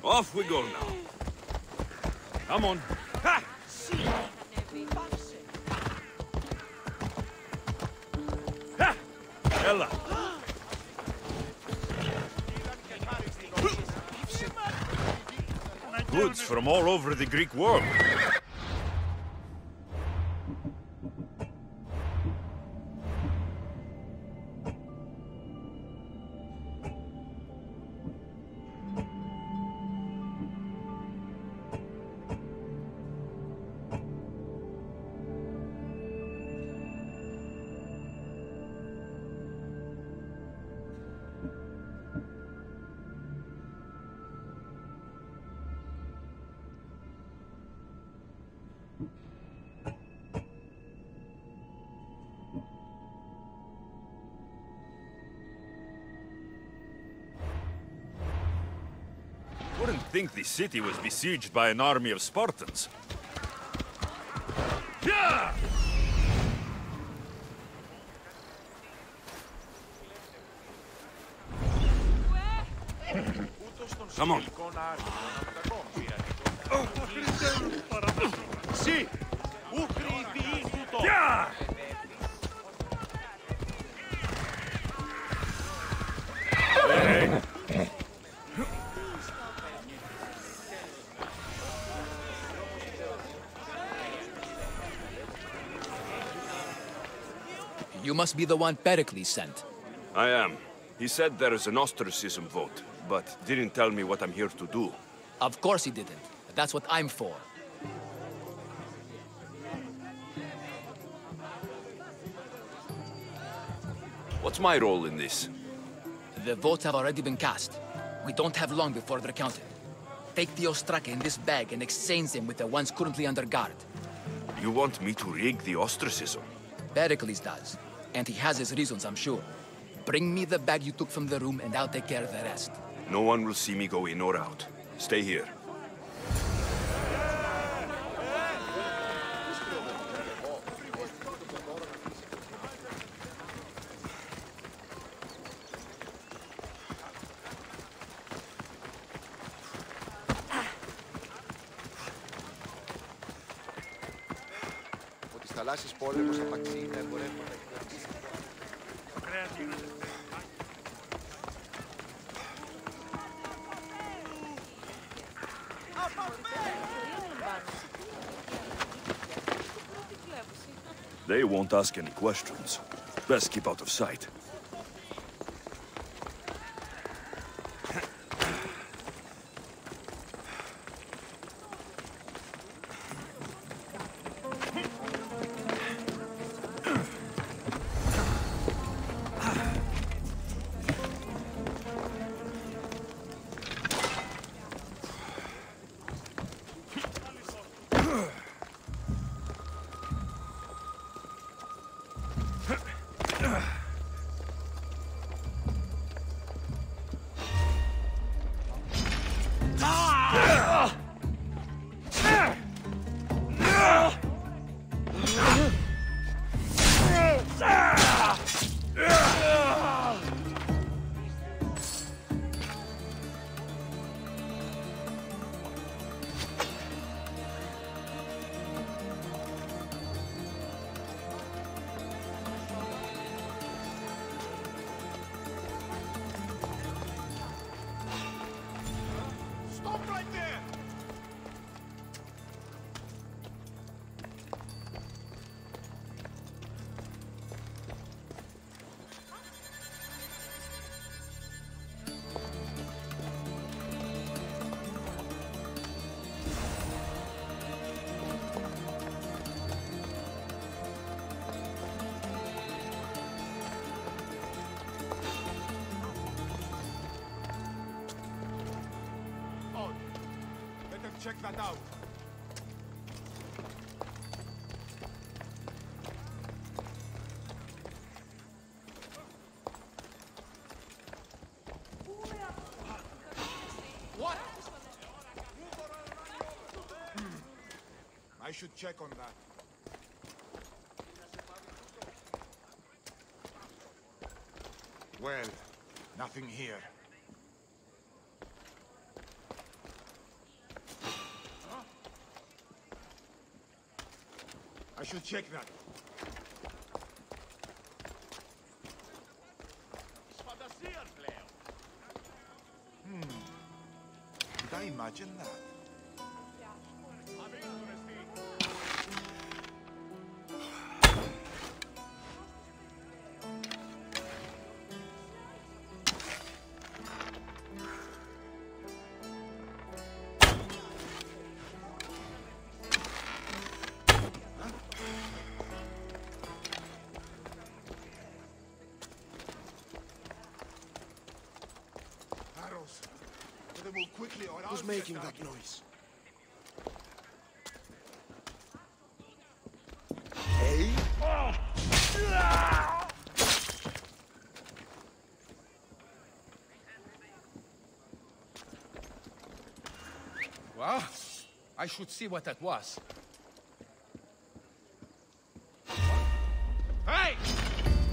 Off we go now. Come on. Ha! Ha! Ella. Goods from all over the Greek world. Wouldn't think the city was besieged by an army of Spartans. Yeah! Come on. Sì! Yeah! Hey! You must be the one Pericles sent. I am. He said there is an ostracism vote, but didn't tell me what I'm here to do. Of course he didn't. That's what I'm for. What's my role in this? The votes have already been cast. We don't have long before they're counted. Take the Ostraka in this bag and exchange them with the ones currently under guard. You want me to rig the ostracism? Pericles does. And he has his reasons, I'm sure. Bring me the bag you took from the room and I'll take care of the rest. No one will see me go in or out. Stay here. θαλάσσης πόλεμος απαξί τα εμπορεύματα. They won't ask any questions. Best keep out of sight. Check that out. What? I should check on that. Well, nothing here. I should check that. Did I imagine that? Who's making that noise? Hey? Well, I should see what that was. Hey!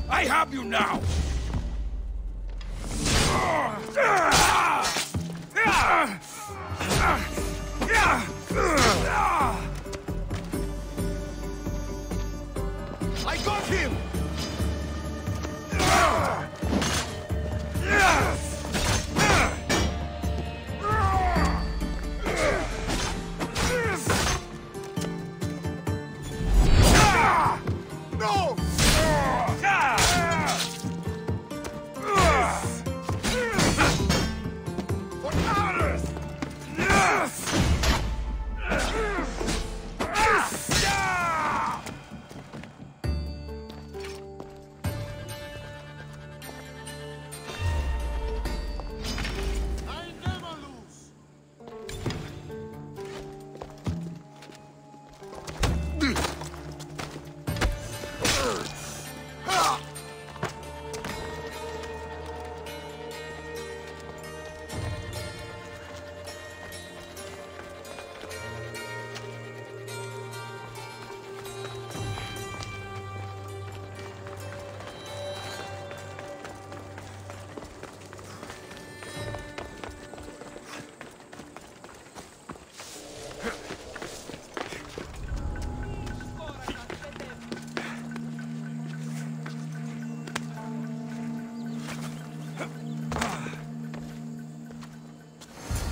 I have you now! I got him! No!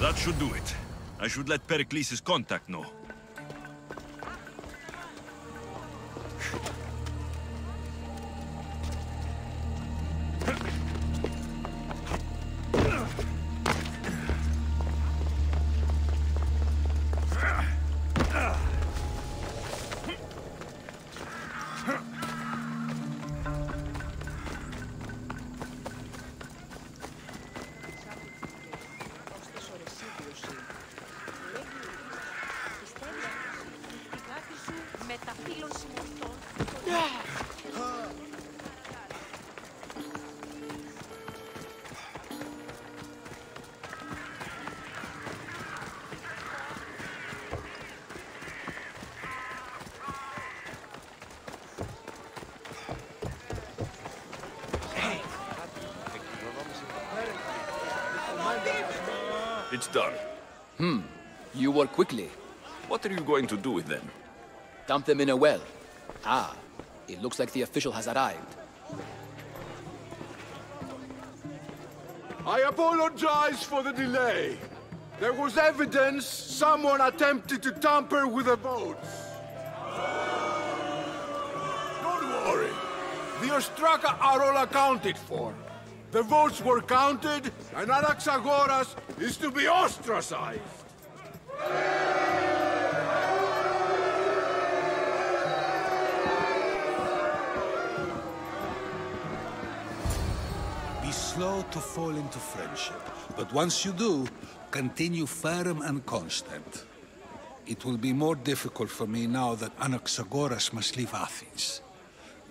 That should do it. I should let Pericles' contact know. It's done. You work quickly. What are you going to do with them? Dump them in a well. Ah, it looks like the official has arrived. I apologize for the delay. There was evidence someone attempted to tamper with the votes. Don't worry. The Ostraka are all accounted for. The votes were counted, and Anaxagoras is to be ostracized. Be slow to fall into friendship, but once you do, continue firm and constant. It will be more difficult for me now that Anaxagoras must leave Athens.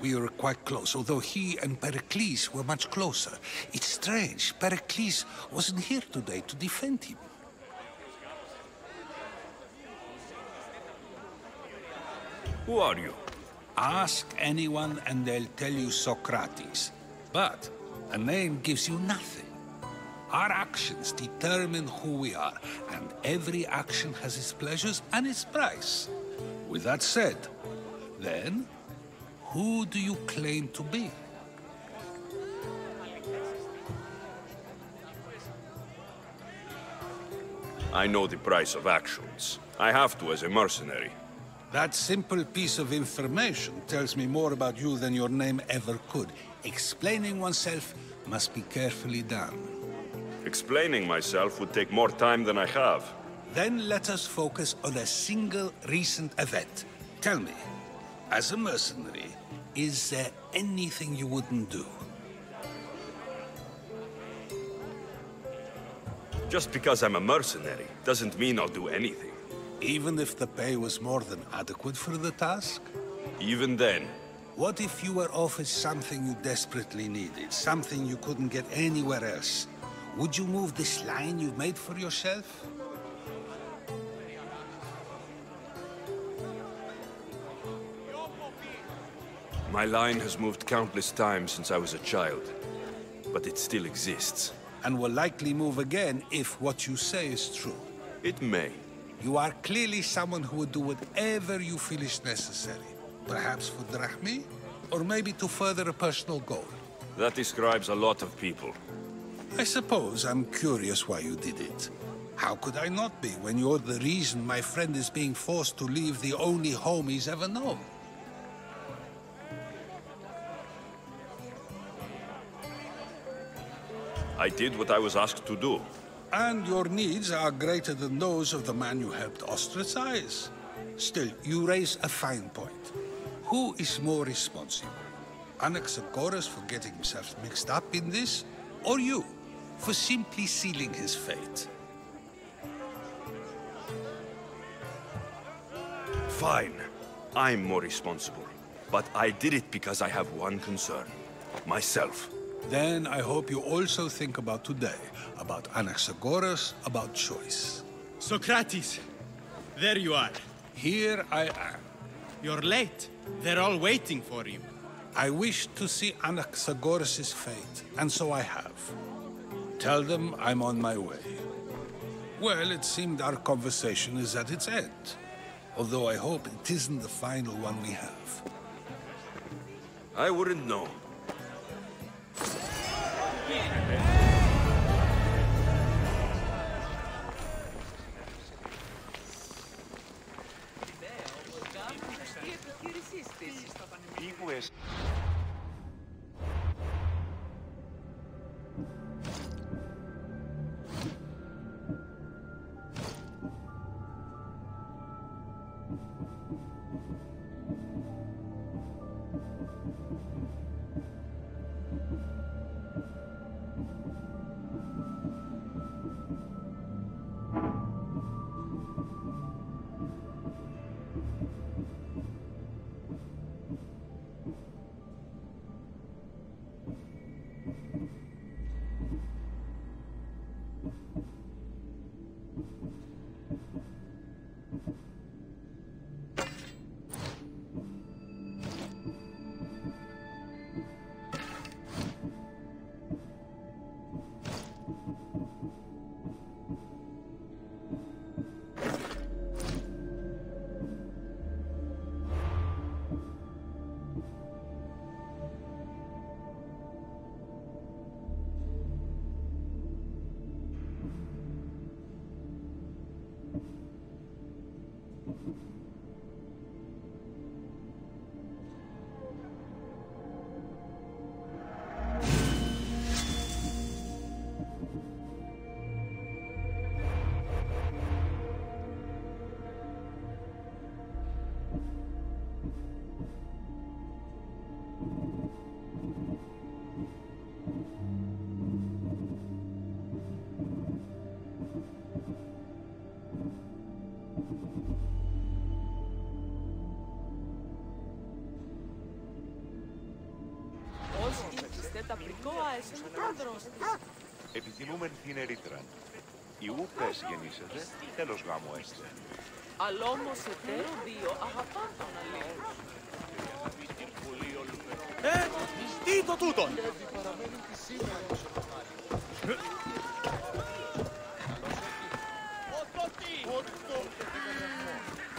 We were quite close, although he and Pericles were much closer. It's strange, Pericles wasn't here today to defend him. Who are you? Ask anyone and they'll tell you Socrates. But a name gives you nothing. Our actions determine who we are, and every action has its pleasures and its price. With that said, then, who do you claim to be? I know the price of actions. I have to as a mercenary. That simple piece of information tells me more about you than your name ever could. Explaining oneself must be carefully done. Explaining myself would take more time than I have. Then let us focus on a single recent event. Tell me, as a mercenary, is there anything you wouldn't do? Just because I'm a mercenary doesn't mean I'll do anything. Even if the pay was more than adequate for the task? Even then. What if you were offered something you desperately needed, something you couldn't get anywhere else? Would you move this line you've made for yourself? My line has moved countless times since I was a child, but it still exists. And will likely move again if what you say is true. It may. You are clearly someone who would do whatever you feel is necessary. Perhaps for drachmi, or maybe to further a personal goal. That describes a lot of people. I suppose I'm curious why you did it. How could I not be when you're the reason my friend is being forced to leave the only home he's ever known? I did what I was asked to do. And your needs are greater than those of the man you helped ostracize. Still, you raise a fine point. Who is more responsible? Anaxagoras for getting himself mixed up in this, or you, for simply sealing his fate? Fine. I'm more responsible. But I did it because I have one concern. Myself. Then I hope you also think about today, about Anaxagoras, about choice. Socrates, there you are. Here I am. You're late. They're all waiting for you. I wish to see Anaxagoras' fate, and so I have. Tell them I'm on my way. Well, it seemed our conversation is at its end. Although I hope it isn't the final one we have. I wouldn't know. pues... Επιθυμούμεν θύνε ρήτραν. Η ούπες γεννήσετε, τέλος γάμου έστε. Αλόμος εταίρο δύο αγαπάν τον αλήθους. Τι το τούτον!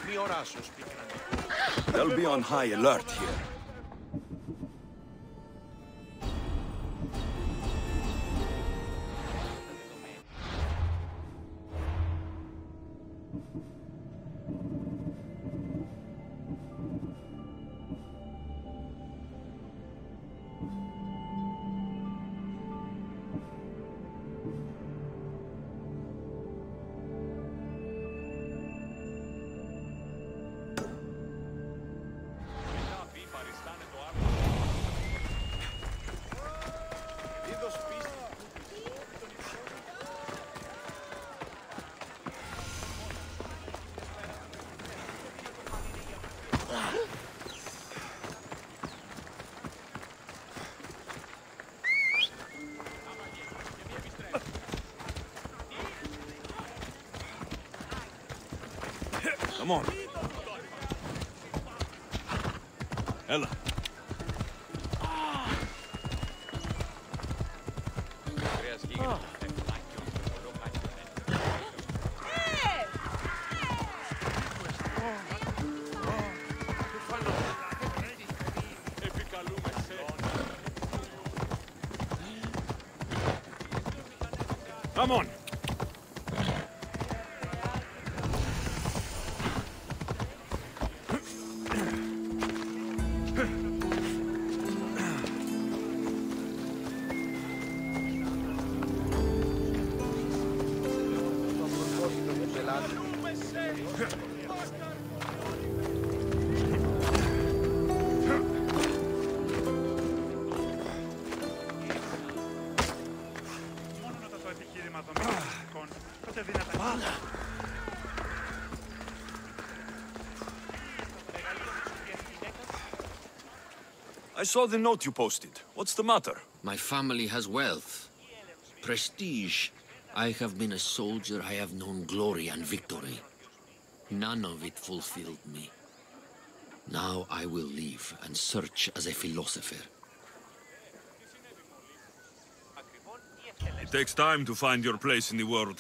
Μη οράσως πικρανή. They'll be on high alert here. Come on. Ella. Come on. I saw the note you posted. What's the matter? My family has wealth, prestige. I have been a soldier, I have known glory and victory. None of it fulfilled me. Now I will leave and search as a philosopher. It takes time to find your place in the world.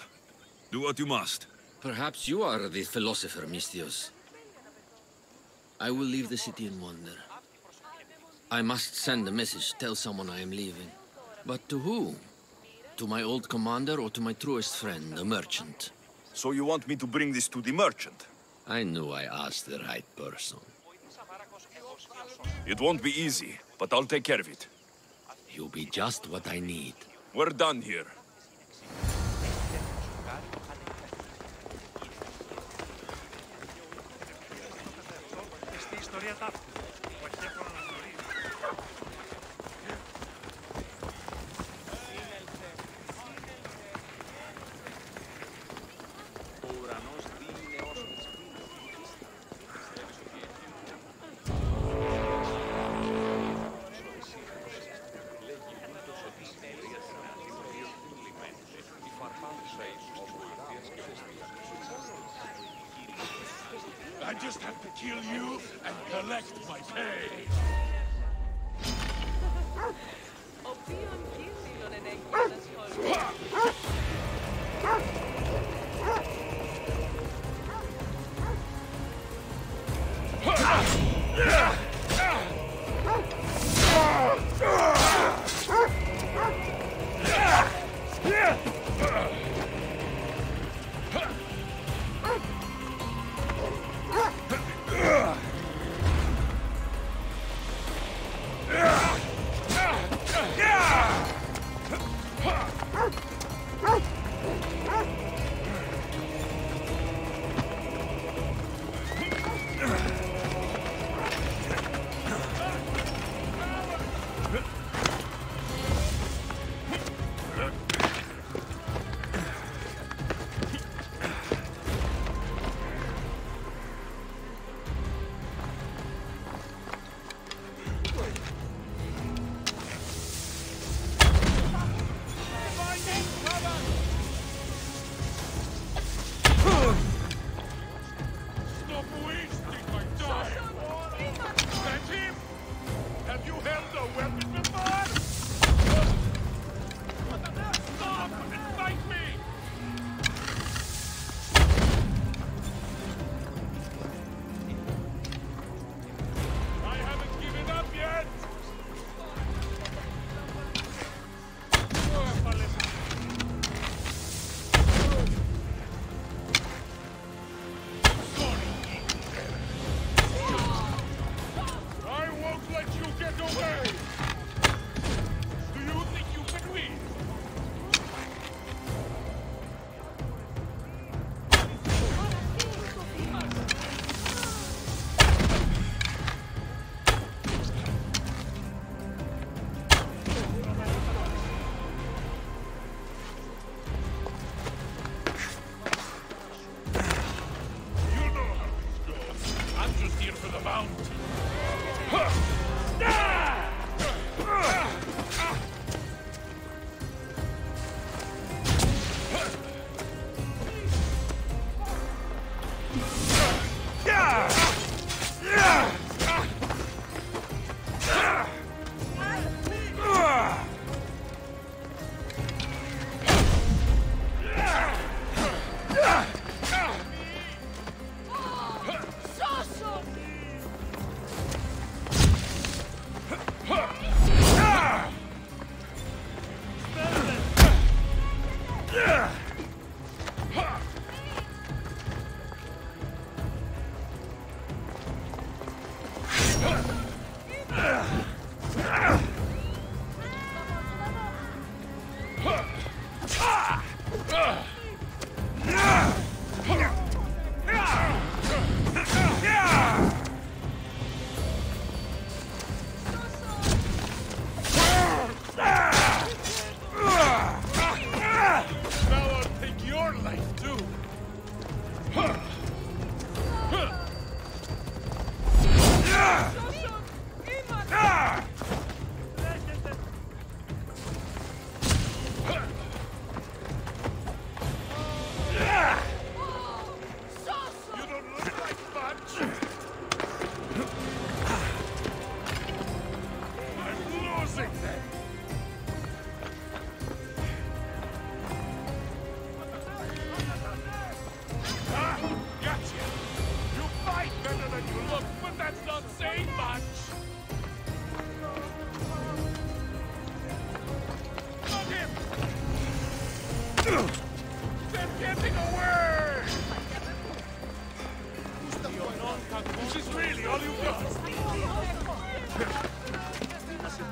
Do what you must. Perhaps you are the philosopher, Mistios. I will leave the city in wonder. I must send a message, tell someone I am leaving. But to who? To my old commander or to my truest friend, the merchant? So you want me to bring this to the merchant? I knew I asked the right person. It won't be easy, but I'll take care of it. You'll be just what I need. We're done here. I just have to kill you and collect my pay.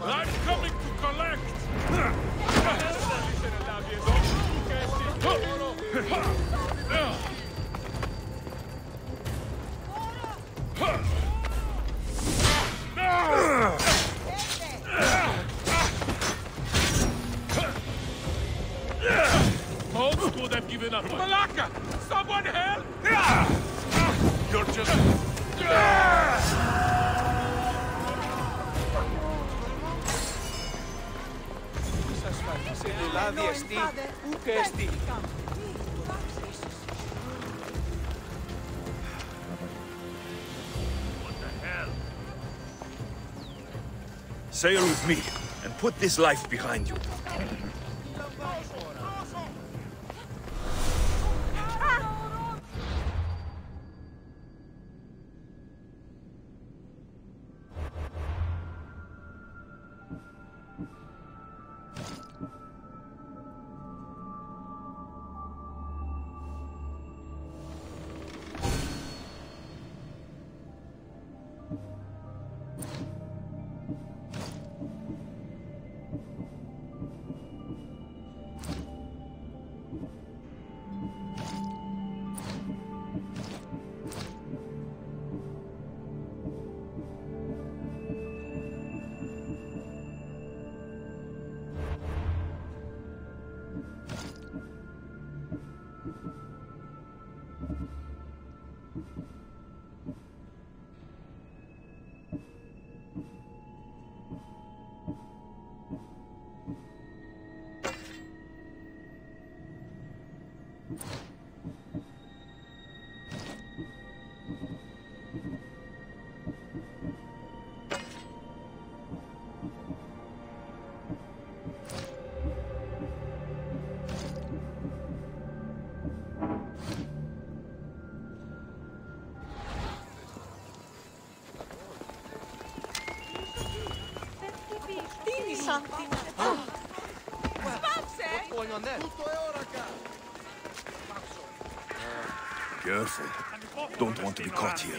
I'm coming to collect! Holmes would have given up. Malaka! Someone help! You're just... What the hell? Sail with me, and put this life behind you. Careful. Don't want to be caught here.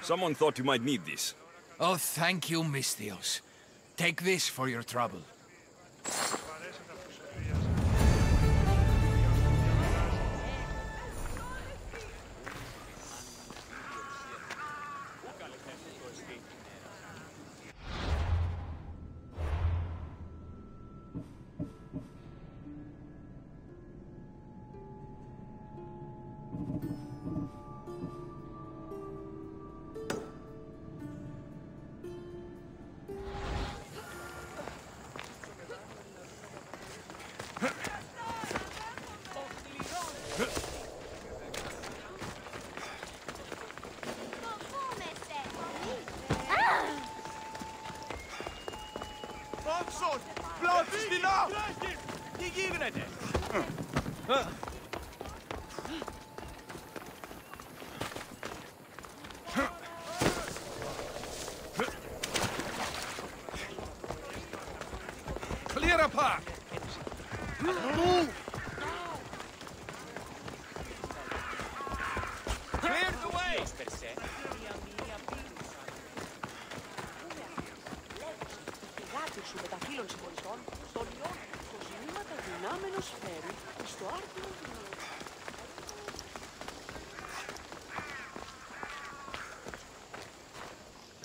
Someone thought you might need this. Oh, thank you, Misthios. Take this for your trouble. Clear a path! Move! Clear the way!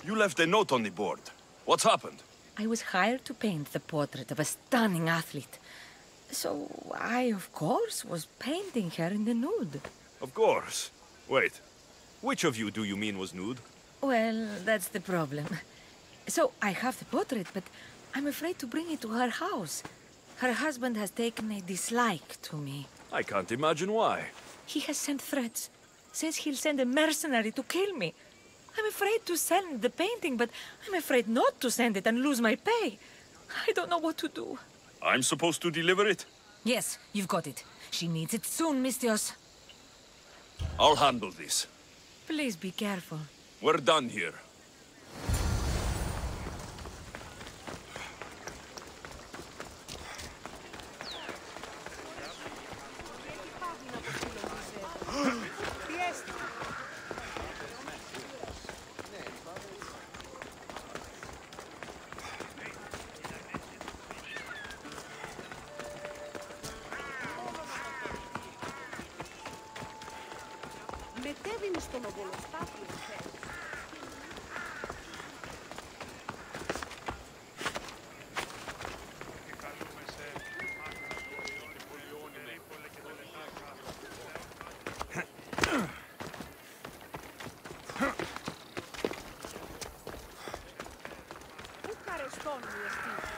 You left a note on the board. What's happened? I was hired to paint the portrait of a stunning athlete. So I, of course, was painting her in the nude. Of course. Wait. Which of you do you mean was nude? Well, that's the problem. So I have the portrait, but I'm afraid to bring it to her house. Her husband has taken a dislike to me. I can't imagine why. He has sent threats. Says he'll send a mercenary to kill me. I'm afraid to send the painting, but I'm afraid not to send it and lose my pay. I don't know what to do. I'm supposed to deliver it? Yes, you've got it. She needs it soon, Misthios. I'll handle this. Please be careful. We're done here. Μετέβηνε στον οβολοστάπιο. Πού καρεστώνει η αισθήση.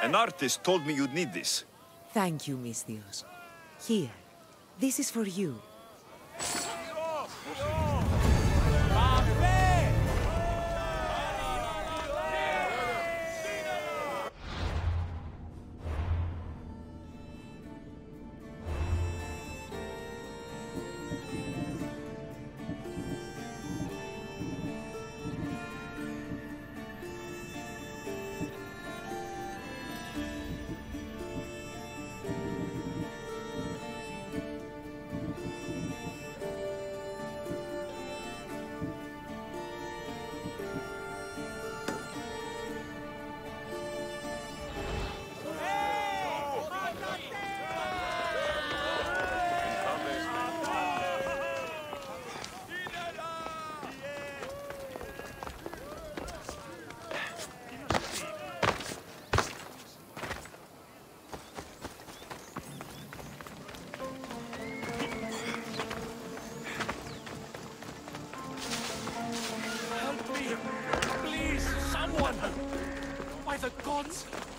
An artist told me you'd need this. Thank you, Misthios. Here, this is for you.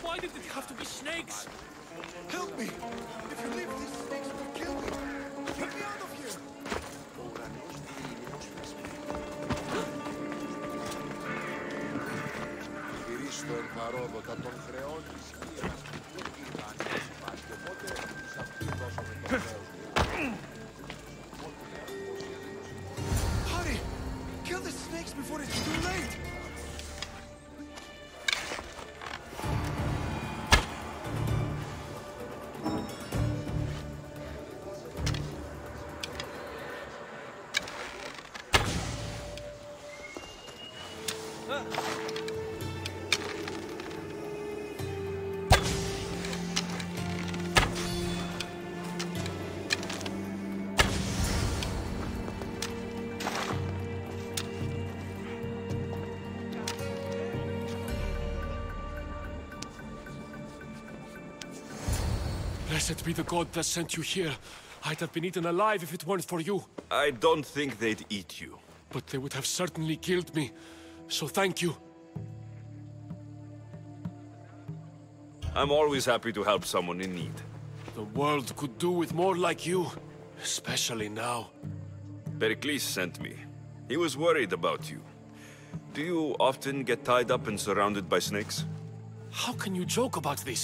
Why did it have to be snakes? Help me! If you leave, these snakes will kill me! Get me out of here! Στον παρόδοτα των χρεών της χείρας που ήταν έσπας και οπότε τους αυτοί δώσαμε το χρέος. Hurry! Kill the snakes before it's too late! Blessed be the god that sent you here. I'd have been eaten alive if it weren't for you. I don't think they'd eat you. But they would have certainly killed me. So thank you. I'm always happy to help someone in need. The world could do with more like you. Especially now. Pericles sent me. He was worried about you. Do you often get tied up and surrounded by snakes? How can you joke about this?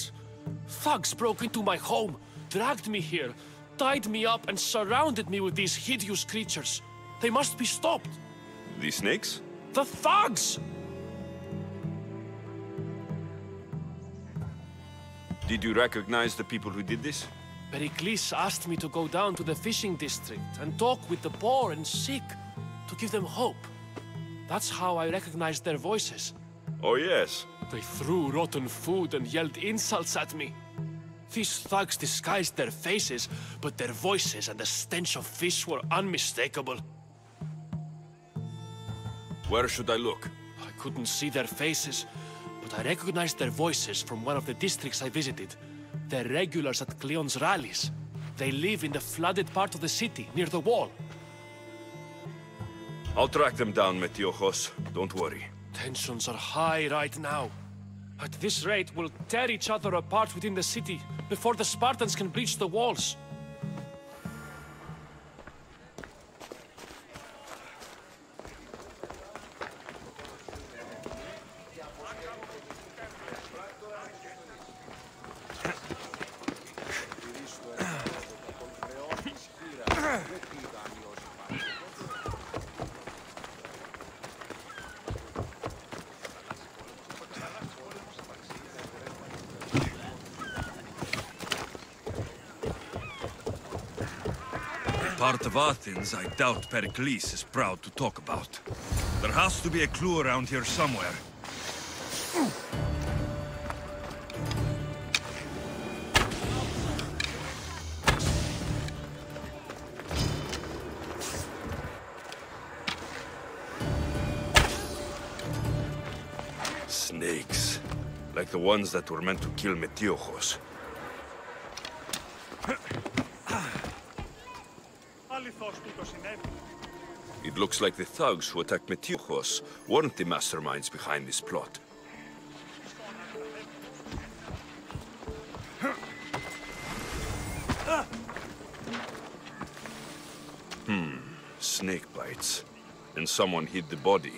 Thugs broke into my home, dragged me here, tied me up and surrounded me with these hideous creatures. They must be stopped. The snakes? The thugs! Did you recognize the people who did this? Pericles asked me to go down to the fishing district and talk with the poor and sick, to give them hope. That's how I recognized their voices. Oh, yes. They threw rotten food and yelled insults at me. These thugs disguised their faces, but their voices and the stench of fish were unmistakable. Where should I look? I couldn't see their faces, but I recognized their voices from one of the districts I visited. They're regulars at Cleon's rallies. They live in the flooded part of the city, near the wall. I'll track them down, Metiojos. Don't worry. Tensions are high right now. At this rate, we'll tear each other apart within the city before the Spartans can breach the walls. Part of Athens I doubt Pericles is proud to talk about. There has to be a clue around here somewhere. Snakes. Like the ones that were meant to kill Metiochos. It looks like the thugs who attacked Metiochos weren't the masterminds behind this plot. Snake bites. And someone hid the body.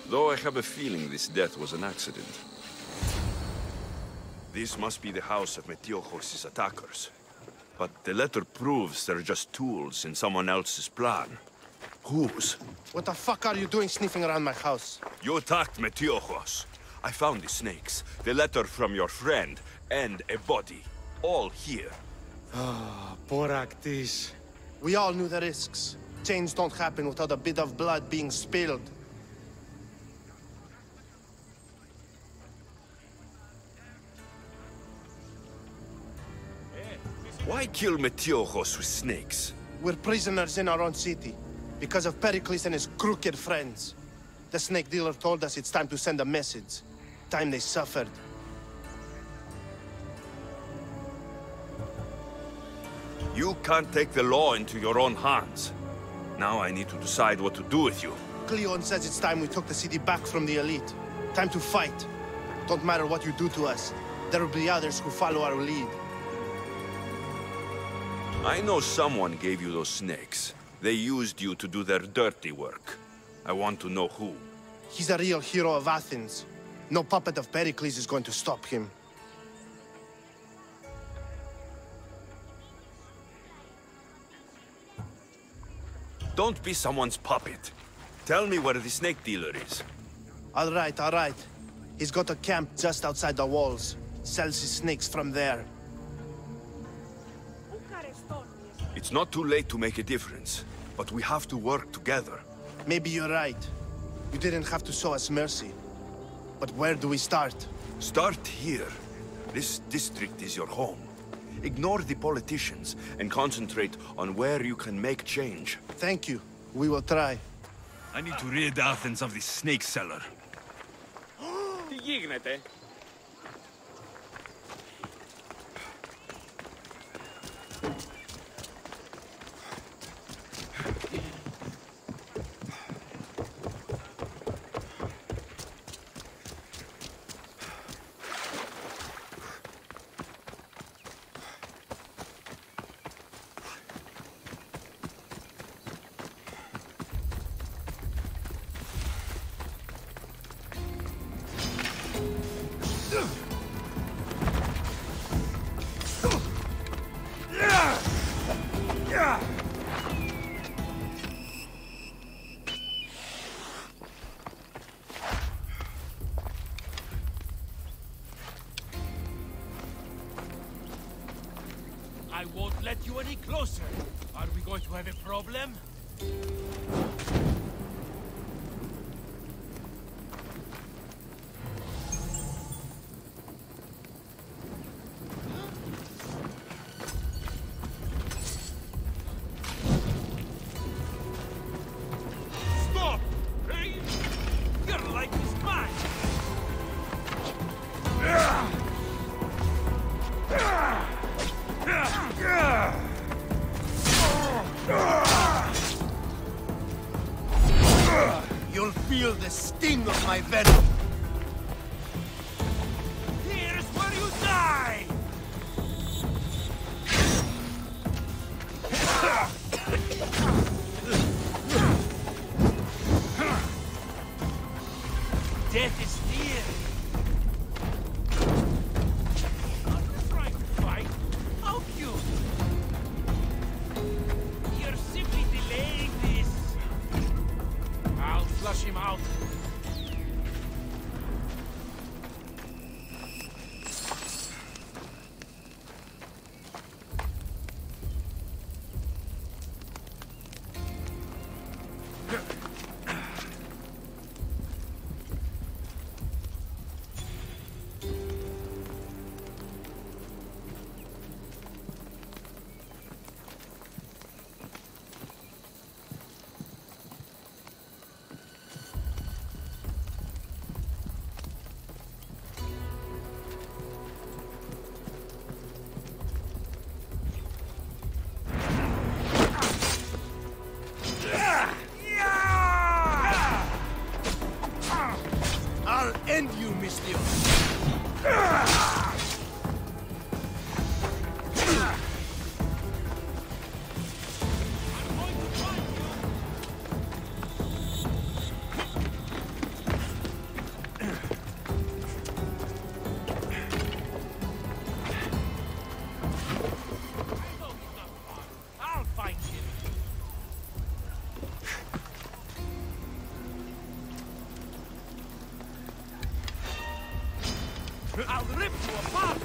Though I have a feeling this death was an accident. This must be the house of Metiochos' attackers. But the letter proves they're just tools in someone else's plan. Whose? What the fuck are you doing sniffing around my house? You attacked Metiochos. I found the snakes, the letter from your friend, and a body. All here. Boraktis. We all knew the risks. Change don't happen without a bit of blood being spilled. Why kill Metiochos with snakes? We're prisoners in our own city, because of Pericles and his crooked friends. The snake dealer told us it's time to send a message. Time they suffered. You can't take the law into your own hands. Now I need to decide what to do with you. Cleon says it's time we took the city back from the elite. Time to fight. Don't matter what you do to us. There will be others who follow our lead. I know someone gave you those snakes. They used you to do their dirty work. I want to know who. He's a real hero of Athens. No puppet of Pericles is going to stop him. Don't be someone's puppet. Tell me where the snake dealer is. All right. He's got a camp just outside the walls. Sells his snakes from there. It's not too late to make a difference, but we have to work together. Maybe you're right. You didn't have to show us mercy. But where do we start? Start here. This district is your home. Ignore the politicians and concentrate on where you can make change. Thank you. We will try. I need to rid Athens of this snake seller. Τι γίνεται? I won't let you any closer. Are we going to have a problem? Stop! Hey! Your life is mine! You'll feel the sting of my venom. I'll rip you apart!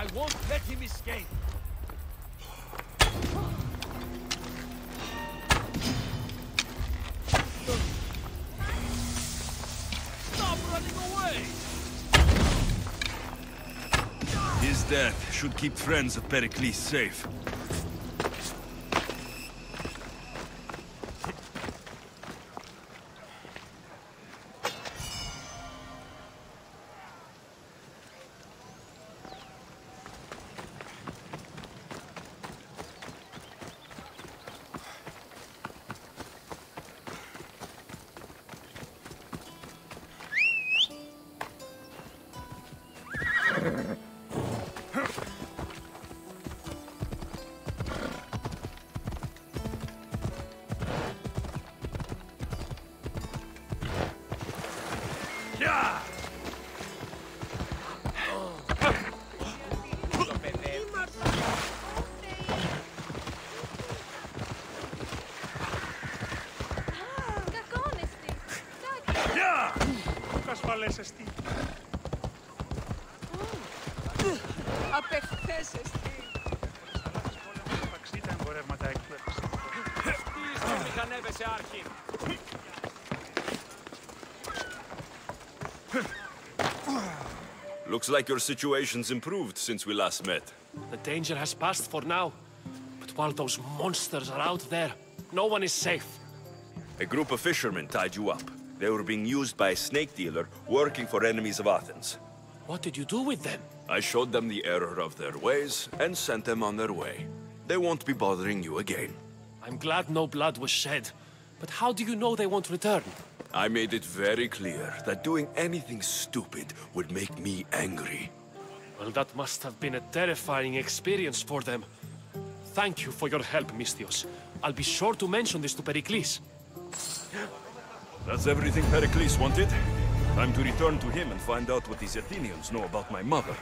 I won't let him escape. Stop running away! His death should keep friends of Pericles safe. Looks like your situation's improved since we last met. The danger has passed for now. But while those monsters are out there, no one is safe. A group of fishermen tied you up. They were being used by a snake dealer working for enemies of Athens. What did you do with them? I showed them the error of their ways and sent them on their way. They won't be bothering you again. I'm glad no blood was shed. But how do you know they won't return? I made it very clear that doing anything stupid would make me angry. Well, that must have been a terrifying experience for them. Thank you for your help, Misthios. I'll be sure to mention this to Pericles. That's everything Pericles wanted. Time to return to him and find out what these Athenians know about my mother.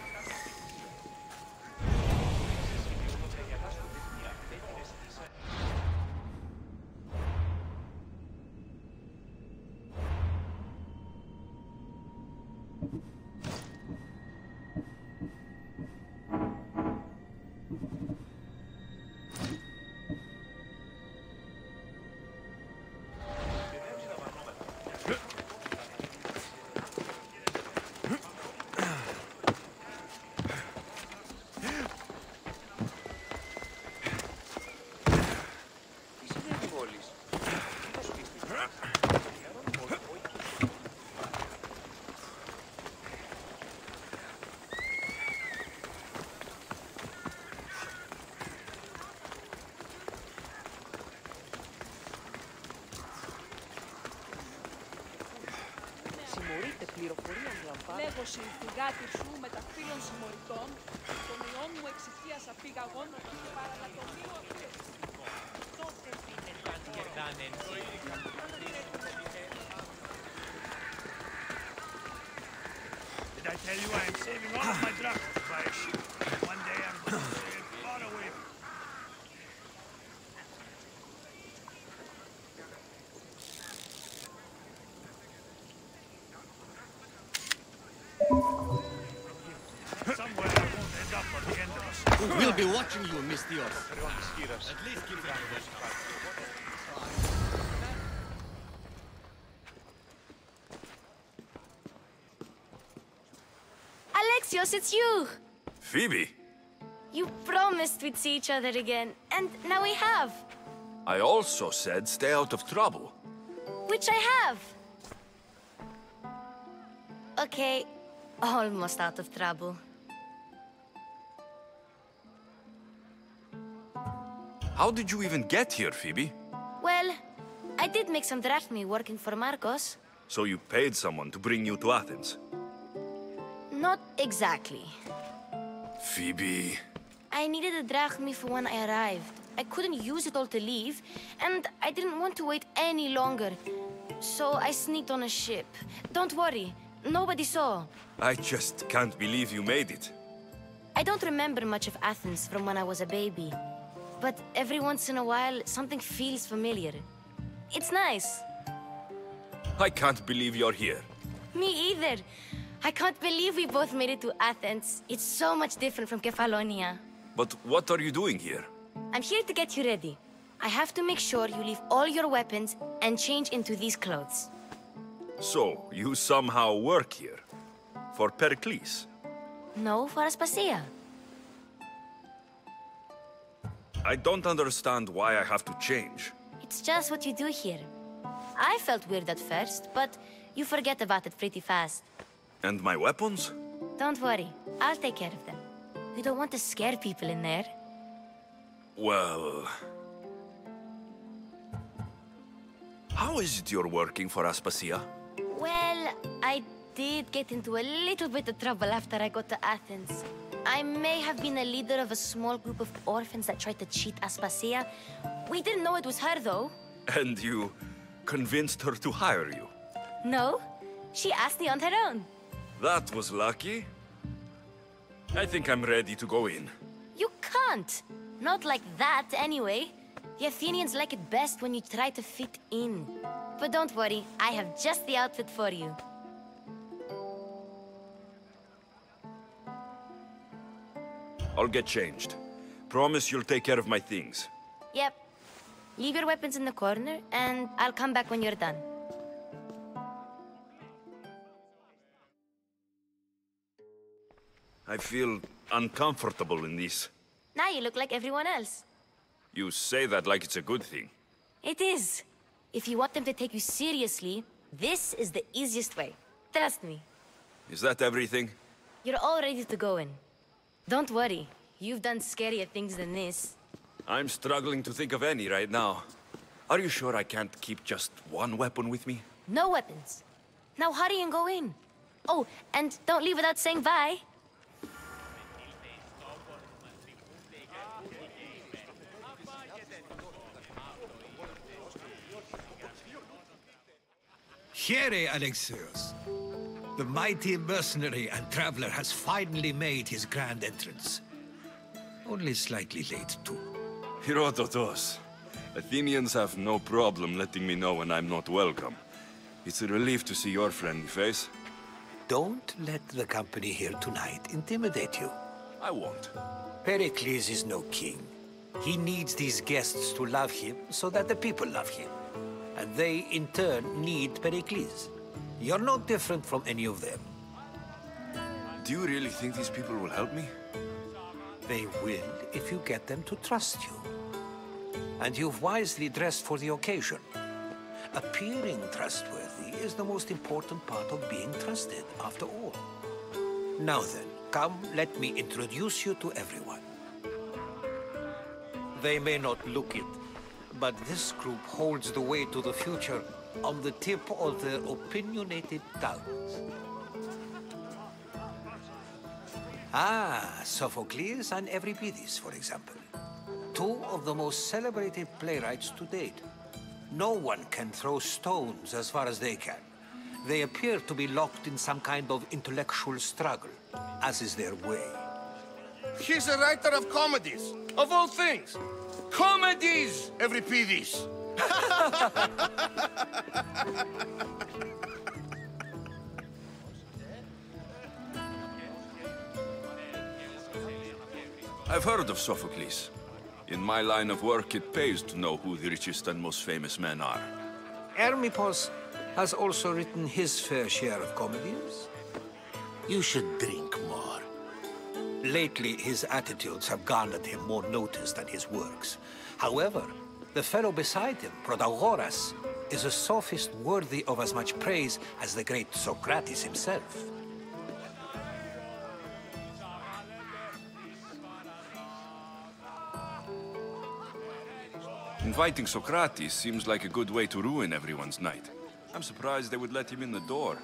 Λέγωσε η φυγάτη σου με τα φίλων συμμοριτών, τον ιό μου εξηχίασα πήγαγον και παρανατομείο αυτές. Τότε είναι Did I tell you I am saving all of my drachmas by a ship? One day I'm going to sail far away. Somewhere I won't end up on the end of a We'll be watching you, Mistios. At least give them a Alexios, it's you! Phoebe, You promised we'd see each other again, and now we have. I also said stay out of trouble. Which I have. Okay, almost out of trouble. How did you even get here, Phoebe? Well, I did make some drachmi working for Marcos. So you paid someone to bring you to Athens? Not exactly. Phoebe... I needed a drachmi for when I arrived. I couldn't use it all to leave, and I didn't want to wait any longer. So I sneaked on a ship. Don't worry, nobody saw. I just can't believe you made it. I don't remember much of Athens from when I was a baby. But every once in a while, something feels familiar. It's nice. I can't believe you're here. Me either. I can't believe we both made it to Athens. It's so much different from Kefalonia. But what are you doing here? I'm here to get you ready. I have to make sure you leave all your weapons and change into these clothes. So, you somehow work here? For Pericles? No, for Aspasia. I don't understand why I have to change. It's just what you do here. I felt weird at first, but you forget about it pretty fast. And my weapons? Don't worry, I'll take care of them. We don't want to scare people in there. Well... How is it you're working for Aspasia? Well, I did get into a little bit of trouble after I got to Athens. I may have been a leader of a small group of orphans that tried to cheat Aspasia. We didn't know it was her, though. And you convinced her to hire you? No, she asked me on her own. That was lucky. I think I'm ready to go in. You can't. Not like that, anyway. The Athenians like it best when you try to fit in. But don't worry, I have just the outfit for you. I'll get changed. Promise you'll take care of my things. Yep. Leave your weapons in the corner, and I'll come back when you're done. I feel uncomfortable in this. Now you look like everyone else. You say that like it's a good thing. It is. If you want them to take you seriously, this is the easiest way. Trust me. Is that everything? You're all ready to go in. Don't worry. You've done scarier things than this. I'm struggling to think of any right now. Are you sure I can't keep just one weapon with me? No weapons. Now hurry and go in. Oh, and don't leave without saying bye. Here, Alexios. The mighty mercenary and traveler has finally made his grand entrance. Only slightly late, too. Herodotos. Athenians have no problem letting me know when I'm not welcome. It's a relief to see your friendly face. Don't let the company here tonight intimidate you. I won't. Pericles is no king. He needs these guests to love him so that the people love him. And they, in turn, need Pericles. You're no different from any of them. Do you really think these people will help me? They will if you get them to trust you. And you've wisely dressed for the occasion. Appearing trustworthy is the most important part of being trusted, after all. Now then, come, let me introduce you to everyone. They may not look it, but this group holds the way to the future on the tip of their opinionated tongues. Ah, Sophocles and Euripides, for example. Two of the most celebrated playwrights to date. No one can throw stones as far as they can. They appear to be locked in some kind of intellectual struggle, as is their way. He's a writer of comedies, of all things. Comedies, Euripides! I've heard of Sophocles. In my line of work, it pays to know who the richest and most famous men are. Hermippos has also written his fair share of comedies. You should drink more. Lately, his attitudes have garnered him more notice than his works. However, the fellow beside him, Protagoras, is a sophist worthy of as much praise as the great Socrates himself. Inviting Socrates seems like a good way to ruin everyone's night. I'm surprised they would let him in the door.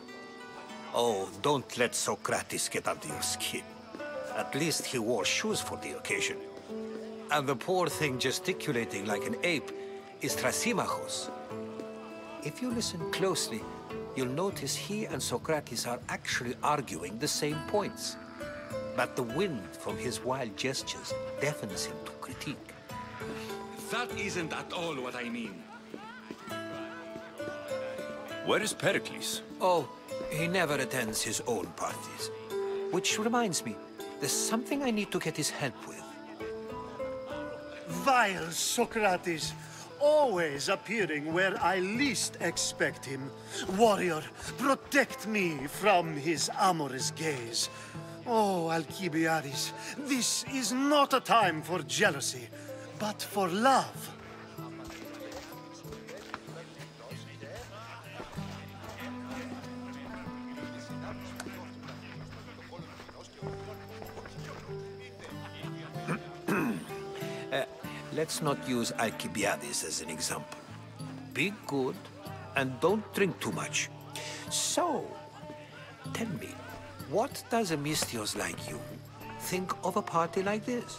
Oh, don't let Socrates get under your skin. At least he wore shoes for the occasion. And the poor thing gesticulating like an ape is Thrasymachos. If you listen closely, you'll notice he and Socrates are actually arguing the same points. But the wind from his wild gestures deafens him to critique. That isn't at all what I mean. Where is Pericles? Oh, he never attends his own parties. Which reminds me, there's something I need to get his help with. Vile Socrates, always appearing where I least expect him. Warrior, protect me from his amorous gaze. Oh, Alcibiades, this is not a time for jealousy, but for love. Let's not use Alcibiades as an example. Be good, and don't drink too much. So, tell me, what does a Misthios like you think of a party like this?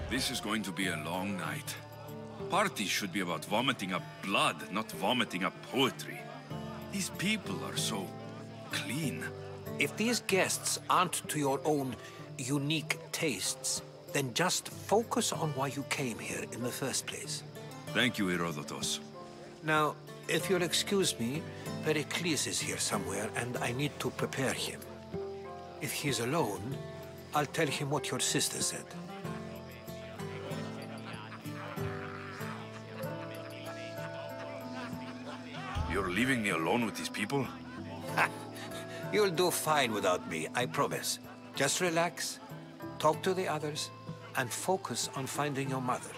This is going to be a long night. Parties should be about vomiting up blood, not vomiting up poetry. These people are so clean. If these guests aren't to your own unique tastes, then just focus on why you came here in the first place. Thank you, Herodotus. Now, if you'll excuse me, Pericles is here somewhere, and I need to prepare him. If he's alone, I'll tell him what your sister said. You're leaving me alone with these people? You'll do fine without me, I promise. Just relax, talk to the others, and focus on finding your mother.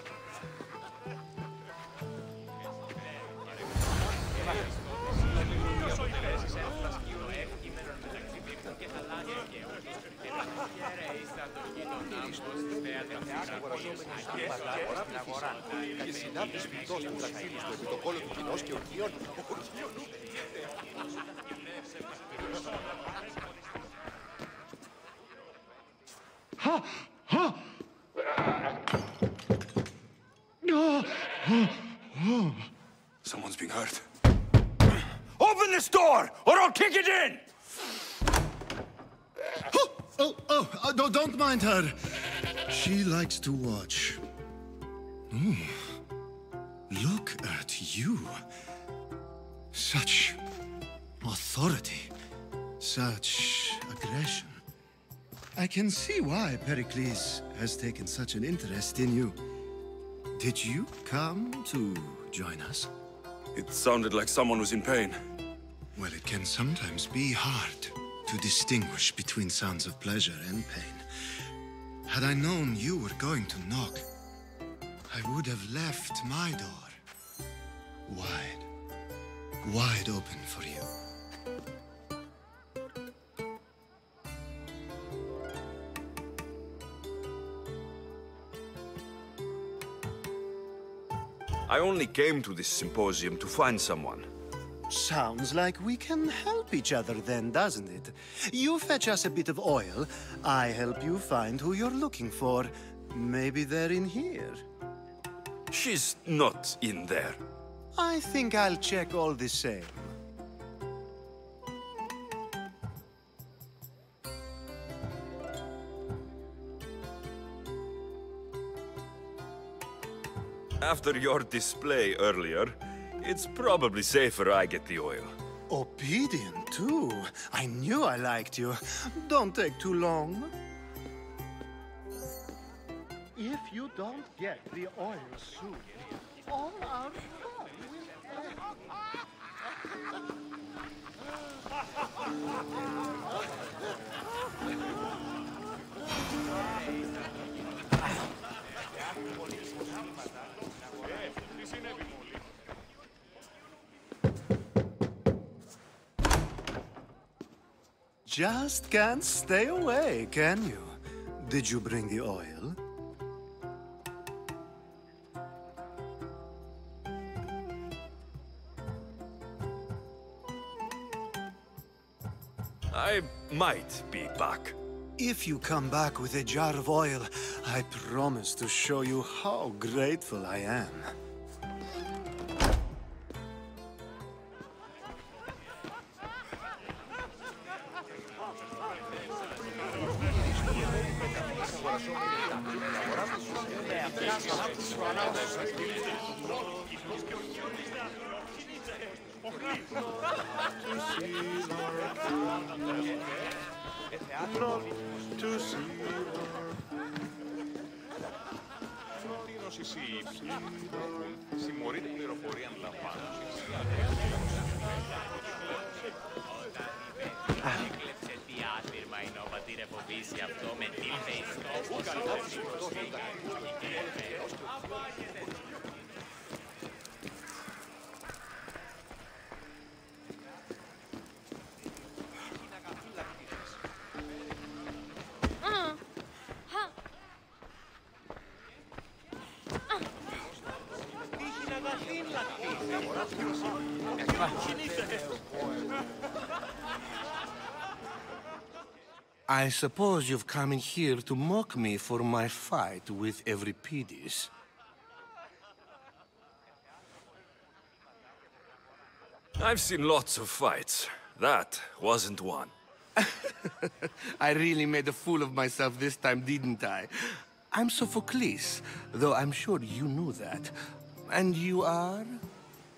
Someone's being hurt. Open this door, or I'll kick it in! Don't mind her. She likes to watch. Oh, look at you. Such authority, such aggression. I can see why Pericles has taken such an interest in you. Did you come to join us? It sounded like someone was in pain. Well, it can sometimes be hard to distinguish between sounds of pleasure and pain. Had I known you were going to knock, I would have left my door wide open for you. I only came to this symposium to find someone. Sounds like we can help each other then, doesn't it? You fetch us a bit of oil, I help you find who you're looking for. Maybe they're in here. She's not in there. I think I'll check all the same. After your display earlier, it's probably safer I get the oil. Obedient, too. I knew I liked you. Don't take too long. If you don't get the oil soon, all our fun Just can't stay away, can you? Did you bring the oil? I might be back. If you come back with a jar of oil, I promise to show you how grateful I am. Συμμορείται πληροφορία να λαμβάνω. Έκλεψε τι άσπυρμα είναι ο πατήρ φοβήσει αυτό με τι I suppose you've come in here to mock me for my fight with Euripides. I've seen lots of fights. That wasn't one. I really made a fool of myself this time, didn't I? I'm Sophocles, though I'm sure you knew that. And you are?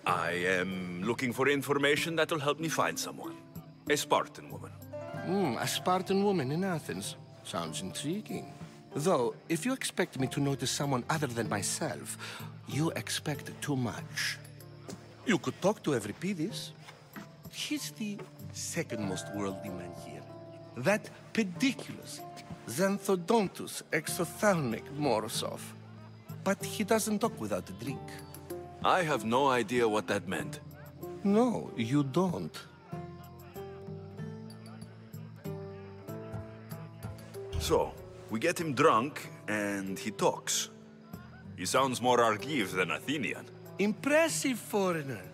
I am looking for information that will help me find someone. A Spartan woman. A Spartan woman in Athens. Sounds intriguing. Though, if you expect me to notice someone other than myself, you expect too much. You could talk to Euripides. He's the second most worldly man here. That pediculous, xanthodontus exophthalmic Morosov. But he doesn't talk without a drink. I have no idea what that meant. No, you don't. So, we get him drunk, and he talks. He sounds more Argive than Athenian. Impressive, foreigner.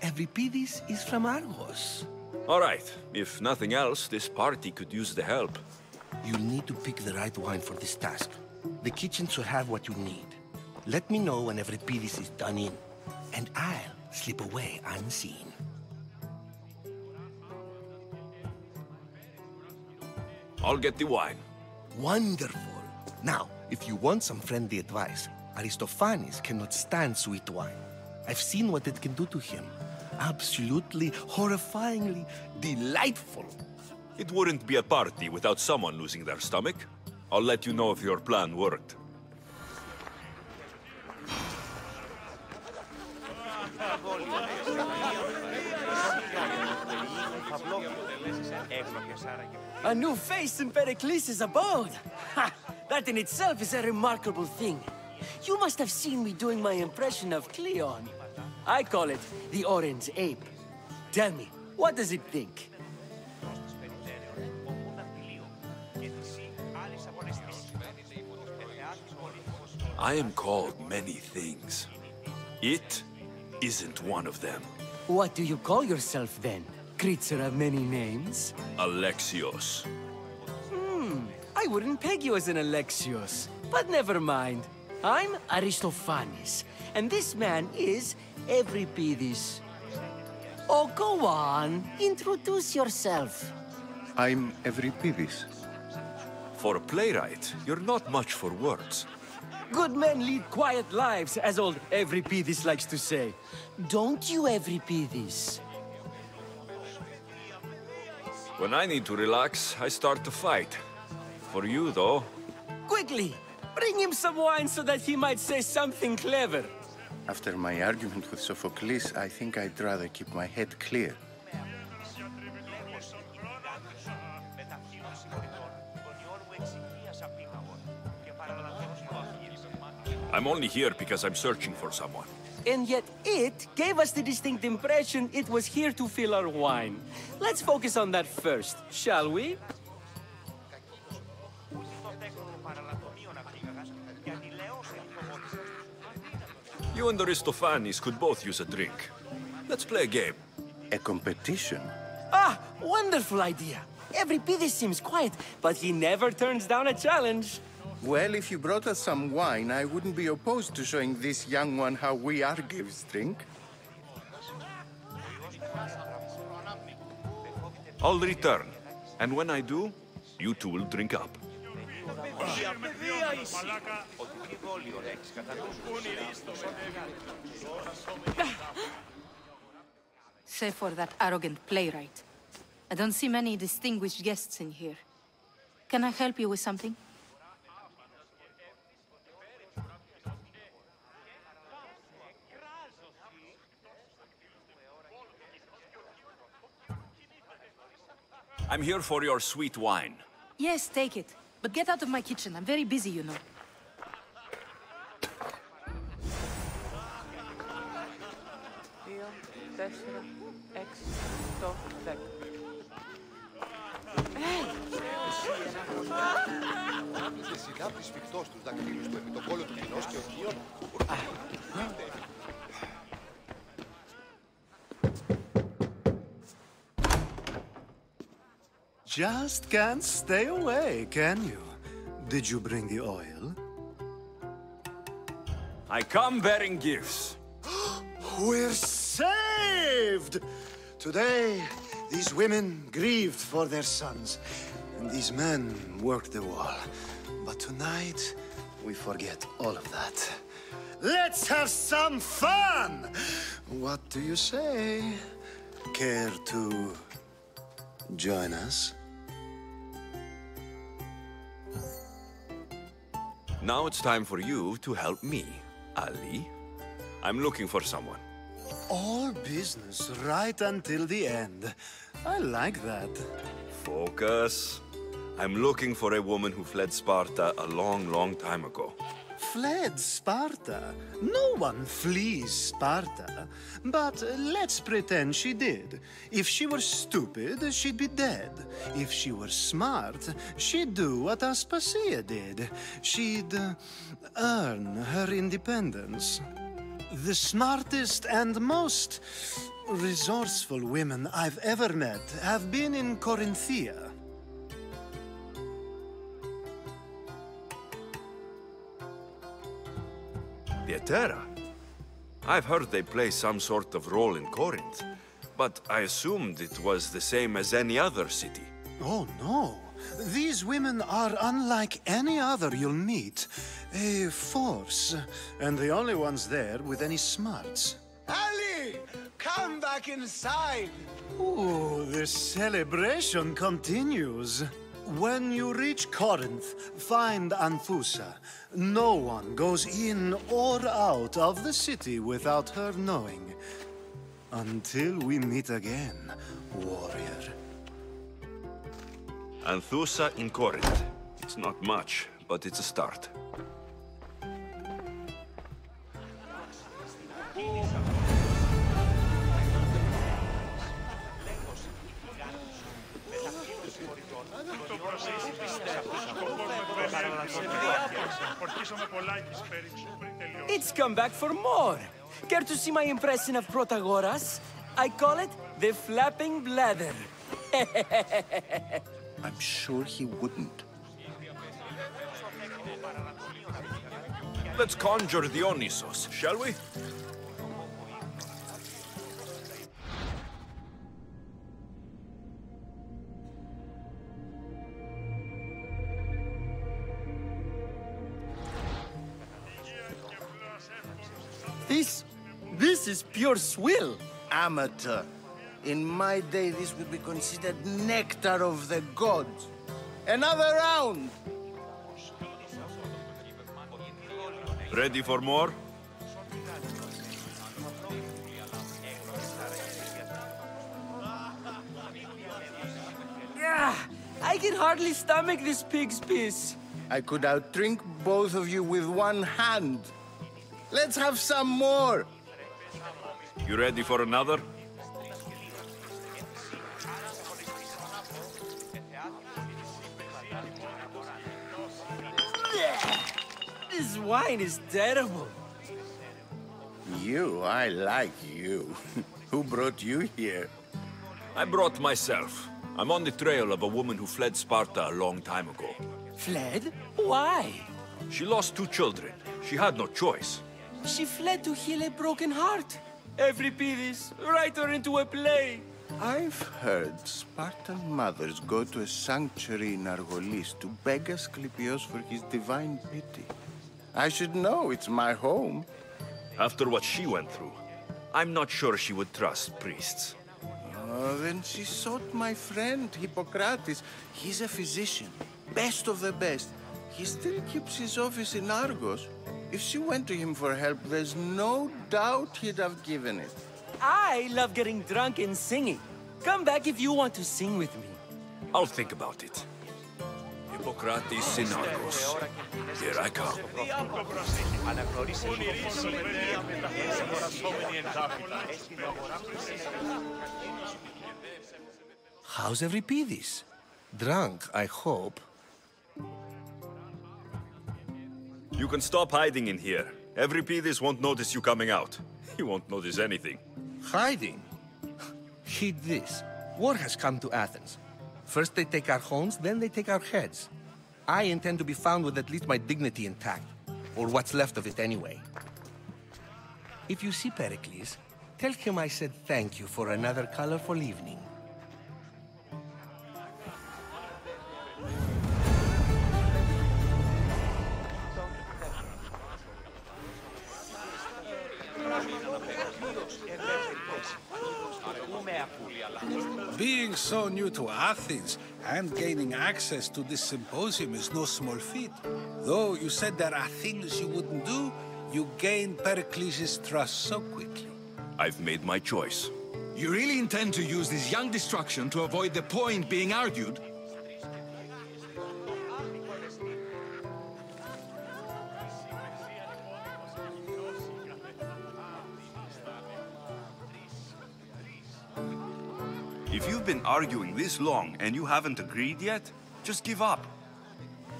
Euripides is from Argos. All right. If nothing else, this party could use the help. You'll need to pick the right wine for this task. The kitchen should have what you need. Let me know when Euripides is done in, and I'll slip away unseen. I'll get the wine. Wonderful. Now, if you want some friendly advice, Aristophanes cannot stand sweet wine. I've seen what it can do to him. Absolutely, horrifyingly delightful. It wouldn't be a party without someone losing their stomach. I'll let you know if your plan worked. A new face in Pericles' abode! Ha! That in itself is a remarkable thing. You must have seen me doing my impression of Cleon. I call it the Orange Ape. Tell me, what does it think? I am called many things. It isn't one of them. What do you call yourself then? Creature of many names? Alexios. I wouldn't peg you as an Alexios. But never mind. I'm Aristophanes, and this man is Euripides. Oh, go on. Introduce yourself. I'm Euripides. For a playwright, you're not much for words. Good men lead quiet lives, as old Euripides likes to say. Don't you, Euripides? When I need to relax, I start to fight. For you, though... Quickly! Bring him some wine so that he might say something clever. After my argument with Sophocles, I think I'd rather keep my head clear. I'm only here because I'm searching for someone. And yet it gave us the distinct impression it was here to fill our wine. Let's focus on that first, shall we? You and Aristophanes could both use a drink. Let's play a game. A competition? Ah, wonderful idea. Every biddy seems quiet, but he never turns down a challenge. Well, if you brought us some wine, I wouldn't be opposed to showing this young one how we Argives drink. I'll return. And when I do, you two will drink up. Save for that arrogant playwright. I don't see many distinguished guests in here. Can I help you with something? I'm here for your sweet wine. Yes, take it. But get out of my kitchen. I'm very busy, you know. Just can't stay away, can you? Did you bring the oil? I come bearing gifts. We're saved! Today, these women grieved for their sons, and these men worked the wall. But tonight, we forget all of that. Let's have some fun! What do you say? Care to join us? Now it's time for you to help me, Ali. I'm looking for someone. All business right until the end. I like that. Focus. I'm looking for a woman who fled Sparta a long, long time ago. Fled Sparta? No one flees Sparta. But let's pretend she did. If she were stupid, she'd be dead. If she were smart, she'd do what Aspasia did. She'd earn her independence. The smartest and most resourceful women I've ever met have been in Corinthia. Pietera? I've heard they play some sort of role in Corinth, but I assumed it was the same as any other city. Oh, no. These women are unlike any other you'll meet. A force, and the only ones there with any smarts. Ali! Come back inside! Ooh, the celebration continues. When you reach Corinth, find Anfusa. No one goes in or out of the city without her knowing. Until we meet again, warrior. Anthusa in Corinth. It's not much, but it's a start. It's come back for more. Care to see my impression of Protagoras? I call it the flapping bladder. I'm sure he wouldn't. Let's conjure Dionysos, shall we? This is pure swill. Amateur. In my day, this would be considered nectar of the gods. Another round! Ready for more? Yeah, I can hardly stomach this pig's piss. I could outdrink both of you with one hand. Let's have some more. You ready for another? This wine is terrible. You, I like you. Who brought you here? I brought myself. I'm on the trail of a woman who fled Sparta a long time ago. Fled? Why? She lost 2 children. She had no choice. She fled to heal a broken heart. Euripides, write her into a play. I've heard Spartan mothers go to a sanctuary in Argolis to beg Asclepios for his divine pity. I should know, it's my home. After what she went through, I'm not sure she would trust priests. Oh, then she sought my friend, Hippocrates. He's a physician, best of the best. He still keeps his office in Argos. If she went to him for help, there's no doubt he'd have given it. I love getting drunk and singing. Come back if you want to sing with me. I'll think about it. Hippocrates in Argos. Here I come. How's Euripides? Drunk, I hope. You can stop hiding in here. Euripides won't notice you coming out. He won't notice anything. Hiding? Heed this. War has come to Athens. First they take our homes, then they take our heads. I intend to be found with at least my dignity intact. Or what's left of it anyway. If you see Pericles, tell him I said thank you for another colorful evening. Being so new to Athens and gaining access to this symposium is no small feat. Though you said there are things you wouldn't do, you gained Pericles' trust so quickly. I've made my choice. You really intend to use this young destruction to avoid the point being argued? If you've been arguing this long and you haven't agreed yet, just give up.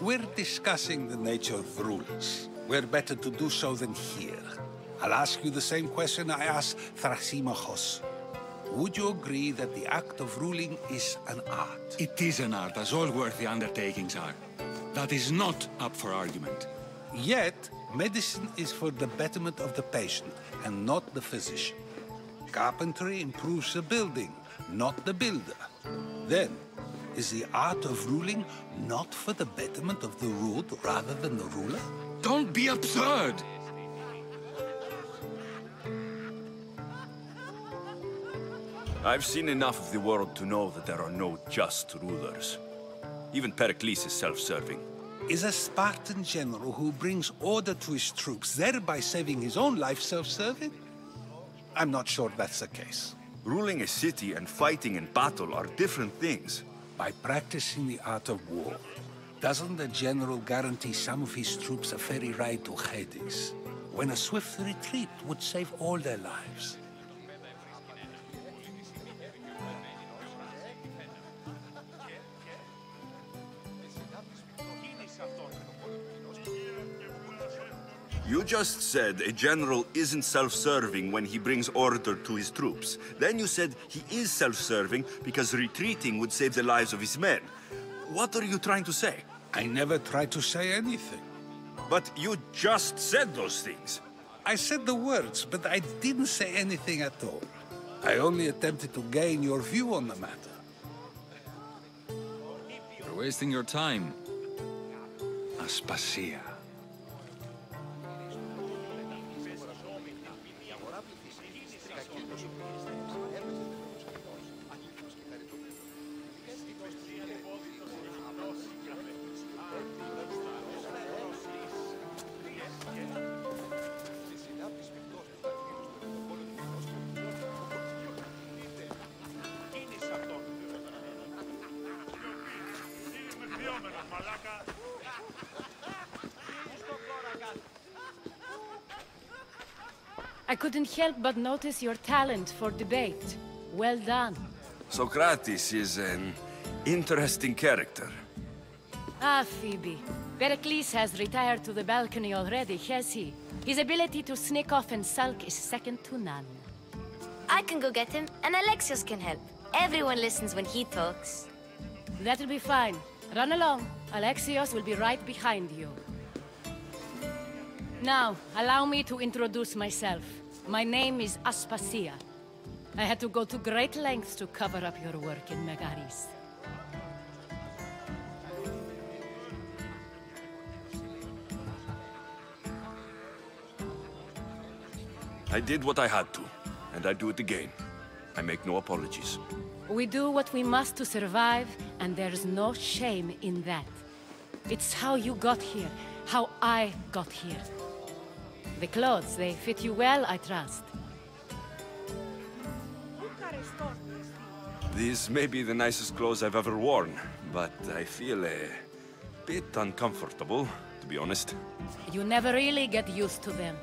We're discussing the nature of rules. We're better to do so than here. I'll ask you the same question I asked Thrasymachos. Would you agree that the act of ruling is an art? It is an art, as all worthy undertakings are. That is not up for argument. Yet, medicine is for the betterment of the patient and not the physician. Carpentry improves the building, not the builder. Then, is the art of ruling not for the betterment of the ruled rather than the ruler? Don't be absurd! I've seen enough of the world to know that there are no just rulers. Even Pericles is self-serving. Is a Spartan general who brings order to his troops, thereby saving his own life, self-serving? I'm not sure that's the case. Ruling a city and fighting in battle are different things. By practicing the art of war, doesn't the general guarantee some of his troops a ferry ride to Hades, when a swift retreat would save all their lives? You just said a general isn't self-serving when he brings order to his troops. Then you said he is self-serving because retreating would save the lives of his men. What are you trying to say? I never tried to say anything. But you just said those things. I said the words, but I didn't say anything at all. I only attempted to gain your view on the matter. You're wasting your time. Aspasia. I couldn't help but notice your talent for debate. Well done. Socrates is an interesting character. Ah, Phoebe. Pericles has retired to the balcony already, has he? His ability to sneak off and sulk is second to none. I can go get him, and Alexios can help. Everyone listens when he talks. That'll be fine. Run along. Alexios will be right behind you. Now, allow me to introduce myself. My name is Aspasia. I had to go to great lengths to cover up your work in Megaris. I did what I had to, and I do it again. I make no apologies. We do what we must to survive, and there's no shame in that. It's how you got here, how I got here. The clothes, they fit you well, I trust. These may be the nicest clothes I've ever worn, but I feel a bit uncomfortable, to be honest. You never really get used to them.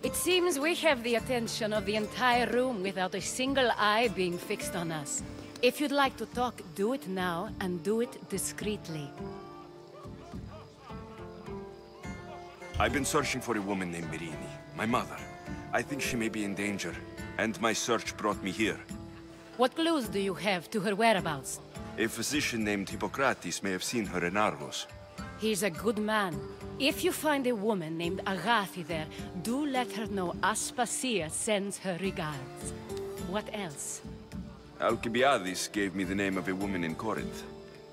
It seems we have the attention of the entire room without a single eye being fixed on us. If you'd like to talk, do it now, and do it discreetly. I've been searching for a woman named Mirini, my mother. I think she may be in danger, and my search brought me here. What clues do you have to her whereabouts? A physician named Hippocrates may have seen her in Argos. He's a good man. If you find a woman named Agathi there, do let her know Aspasia sends her regards. What else? Alcibiades gave me the name of a woman in Corinth.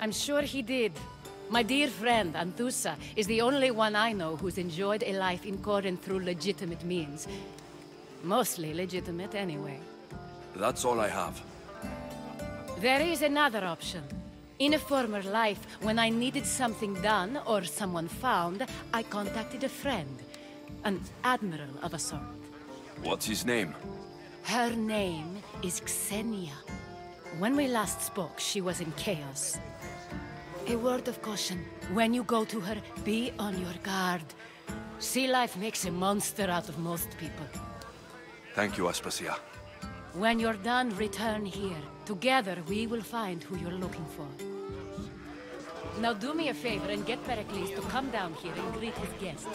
I'm sure he did. My dear friend, Anthusa, is the only one I know who's enjoyed a life in Corinth through legitimate means. Mostly legitimate, anyway. That's all I have. There is another option. In a former life, when I needed something done or someone found, I contacted a friend. An admiral of a sort. What's his name? Her name is Xenia. When we last spoke, she was in chaos. A word of caution. When you go to her, be on your guard. Sea life makes a monster out of most people. Thank you, Aspasia. When you're done, return here. Together, we will find who you're looking for. Now do me a favor and get Pericles to come down here and greet his guests.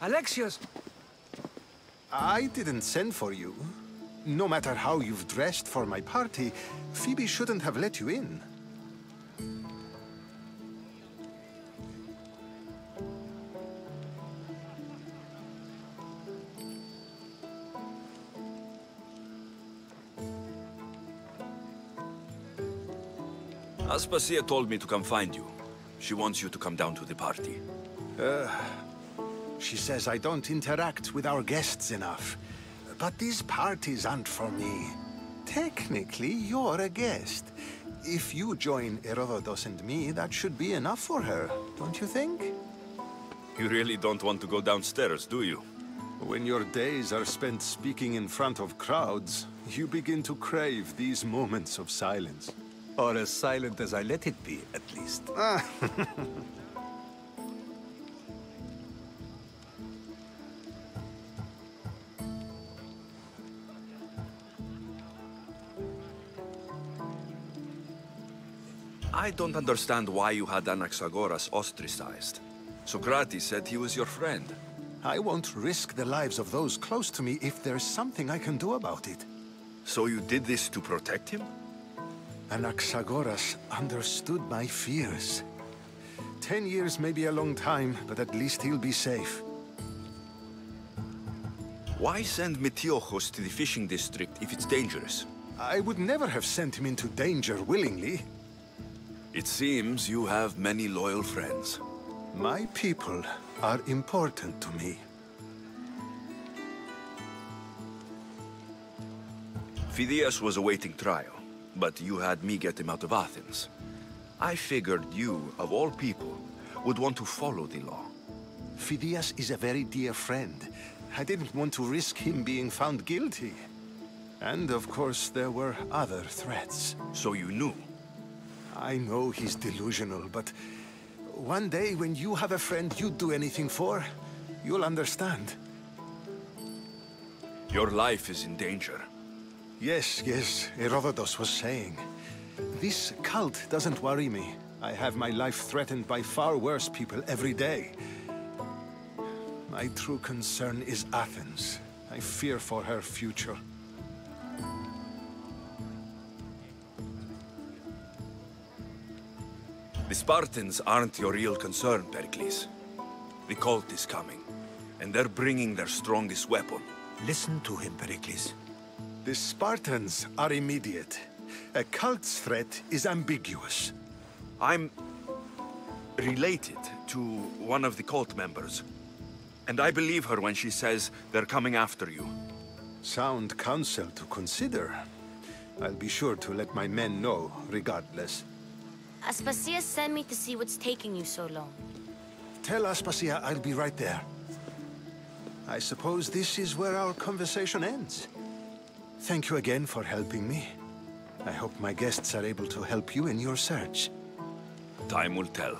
Alexios! I didn't send for you. No matter how you've dressed for my party, Phoebe shouldn't have let you in. Aspasia told me to come find you. She wants you to come down to the party. She says I don't interact with our guests enough. But these parties aren't for me. Technically, you're a guest. If you join Herodotus and me, that should be enough for her, don't you think? You really don't want to go downstairs, do you? When your days are spent speaking in front of crowds, you begin to crave these moments of silence. Or as silent as I let it be, at least. I don't understand why you had Anaxagoras ostracized. Socrates said he was your friend. I won't risk the lives of those close to me if there's something I can do about it. So you did this to protect him? Anaxagoras understood my fears. 10 years may be a long time, but at least he'll be safe. Why send Metiochos to the fishing district if it's dangerous? I would never have sent him into danger willingly. It seems you have many loyal friends. My people are important to me. Phidias was awaiting trial, but you had me get him out of Athens. I figured you, of all people, would want to follow the law. Phidias is a very dear friend. I didn't want to risk him being found guilty. And of course, there were other threats. So you knew? I know he's delusional, but one day when you have a friend you'd do anything for, you'll understand. Your life is in danger. Yes, Herodotus was saying. This cult doesn't worry me. I have my life threatened by far worse people every day. My true concern is Athens. I fear for her future. The Spartans aren't your real concern, Pericles. The cult is coming, and they're bringing their strongest weapon. Listen to him, Pericles. The Spartans are immediate. A cult's threat is ambiguous. I'm related to one of the cult members, and I believe her when she says they're coming after you. Sound counsel to consider. I'll be sure to let my men know, regardless. Aspasia sent me to see what's taking you so long. Tell Aspasia I'll be right there. I suppose this is where our conversation ends. Thank you again for helping me. I hope my guests are able to help you in your search. Time will tell.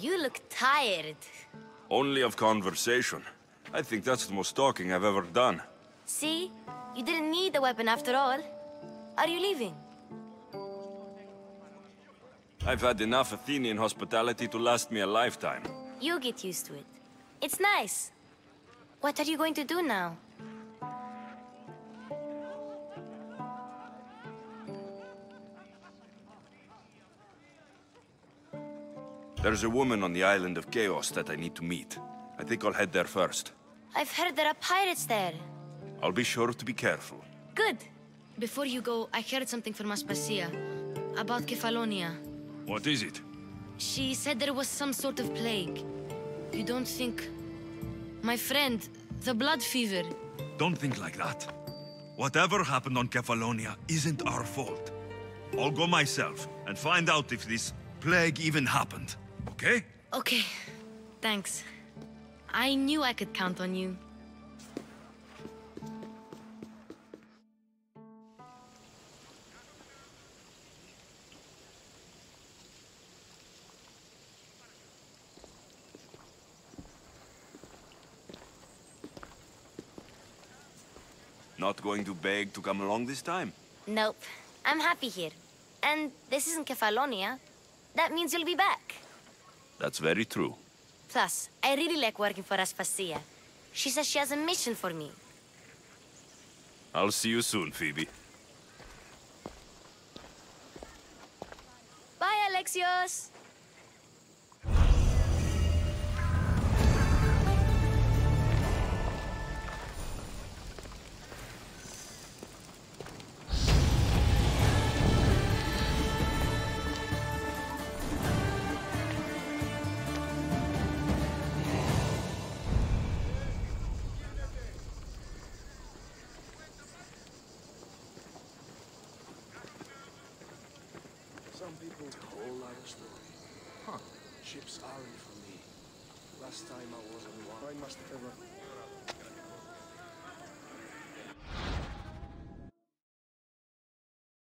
You look tired. Only of conversation. I think that's the most talking I've ever done. See? You didn't need the weapon after all. Are you leaving? I've had enough Athenian hospitality to last me a lifetime. You get used to it. It's nice. What are you going to do now? There's a woman on the island of Chaos that I need to meet. I think I'll head there first. I've heard there are pirates there. I'll be sure to be careful. Good. Before you go, I heard something from Aspasia about Kefalonia. What is it? She said there was some sort of plague. You don't think... My friend, the blood fever. Don't think like that. Whatever happened on Kefalonia isn't our fault. I'll go myself and find out if this plague even happened. Okay? Okay. Thanks. I knew I could count on you. Not going to beg to come along this time? Nope. I'm happy here. And this isn't Kefalonia. That means you'll be back. That's very true. Plus, I really like working for Aspasia. She says she has a mission for me. I'll see you soon, Phoebe. Bye, Alexios! Some people a whole lot of story. Huh. Ships aren't for me. Last time I was on one, I must have ever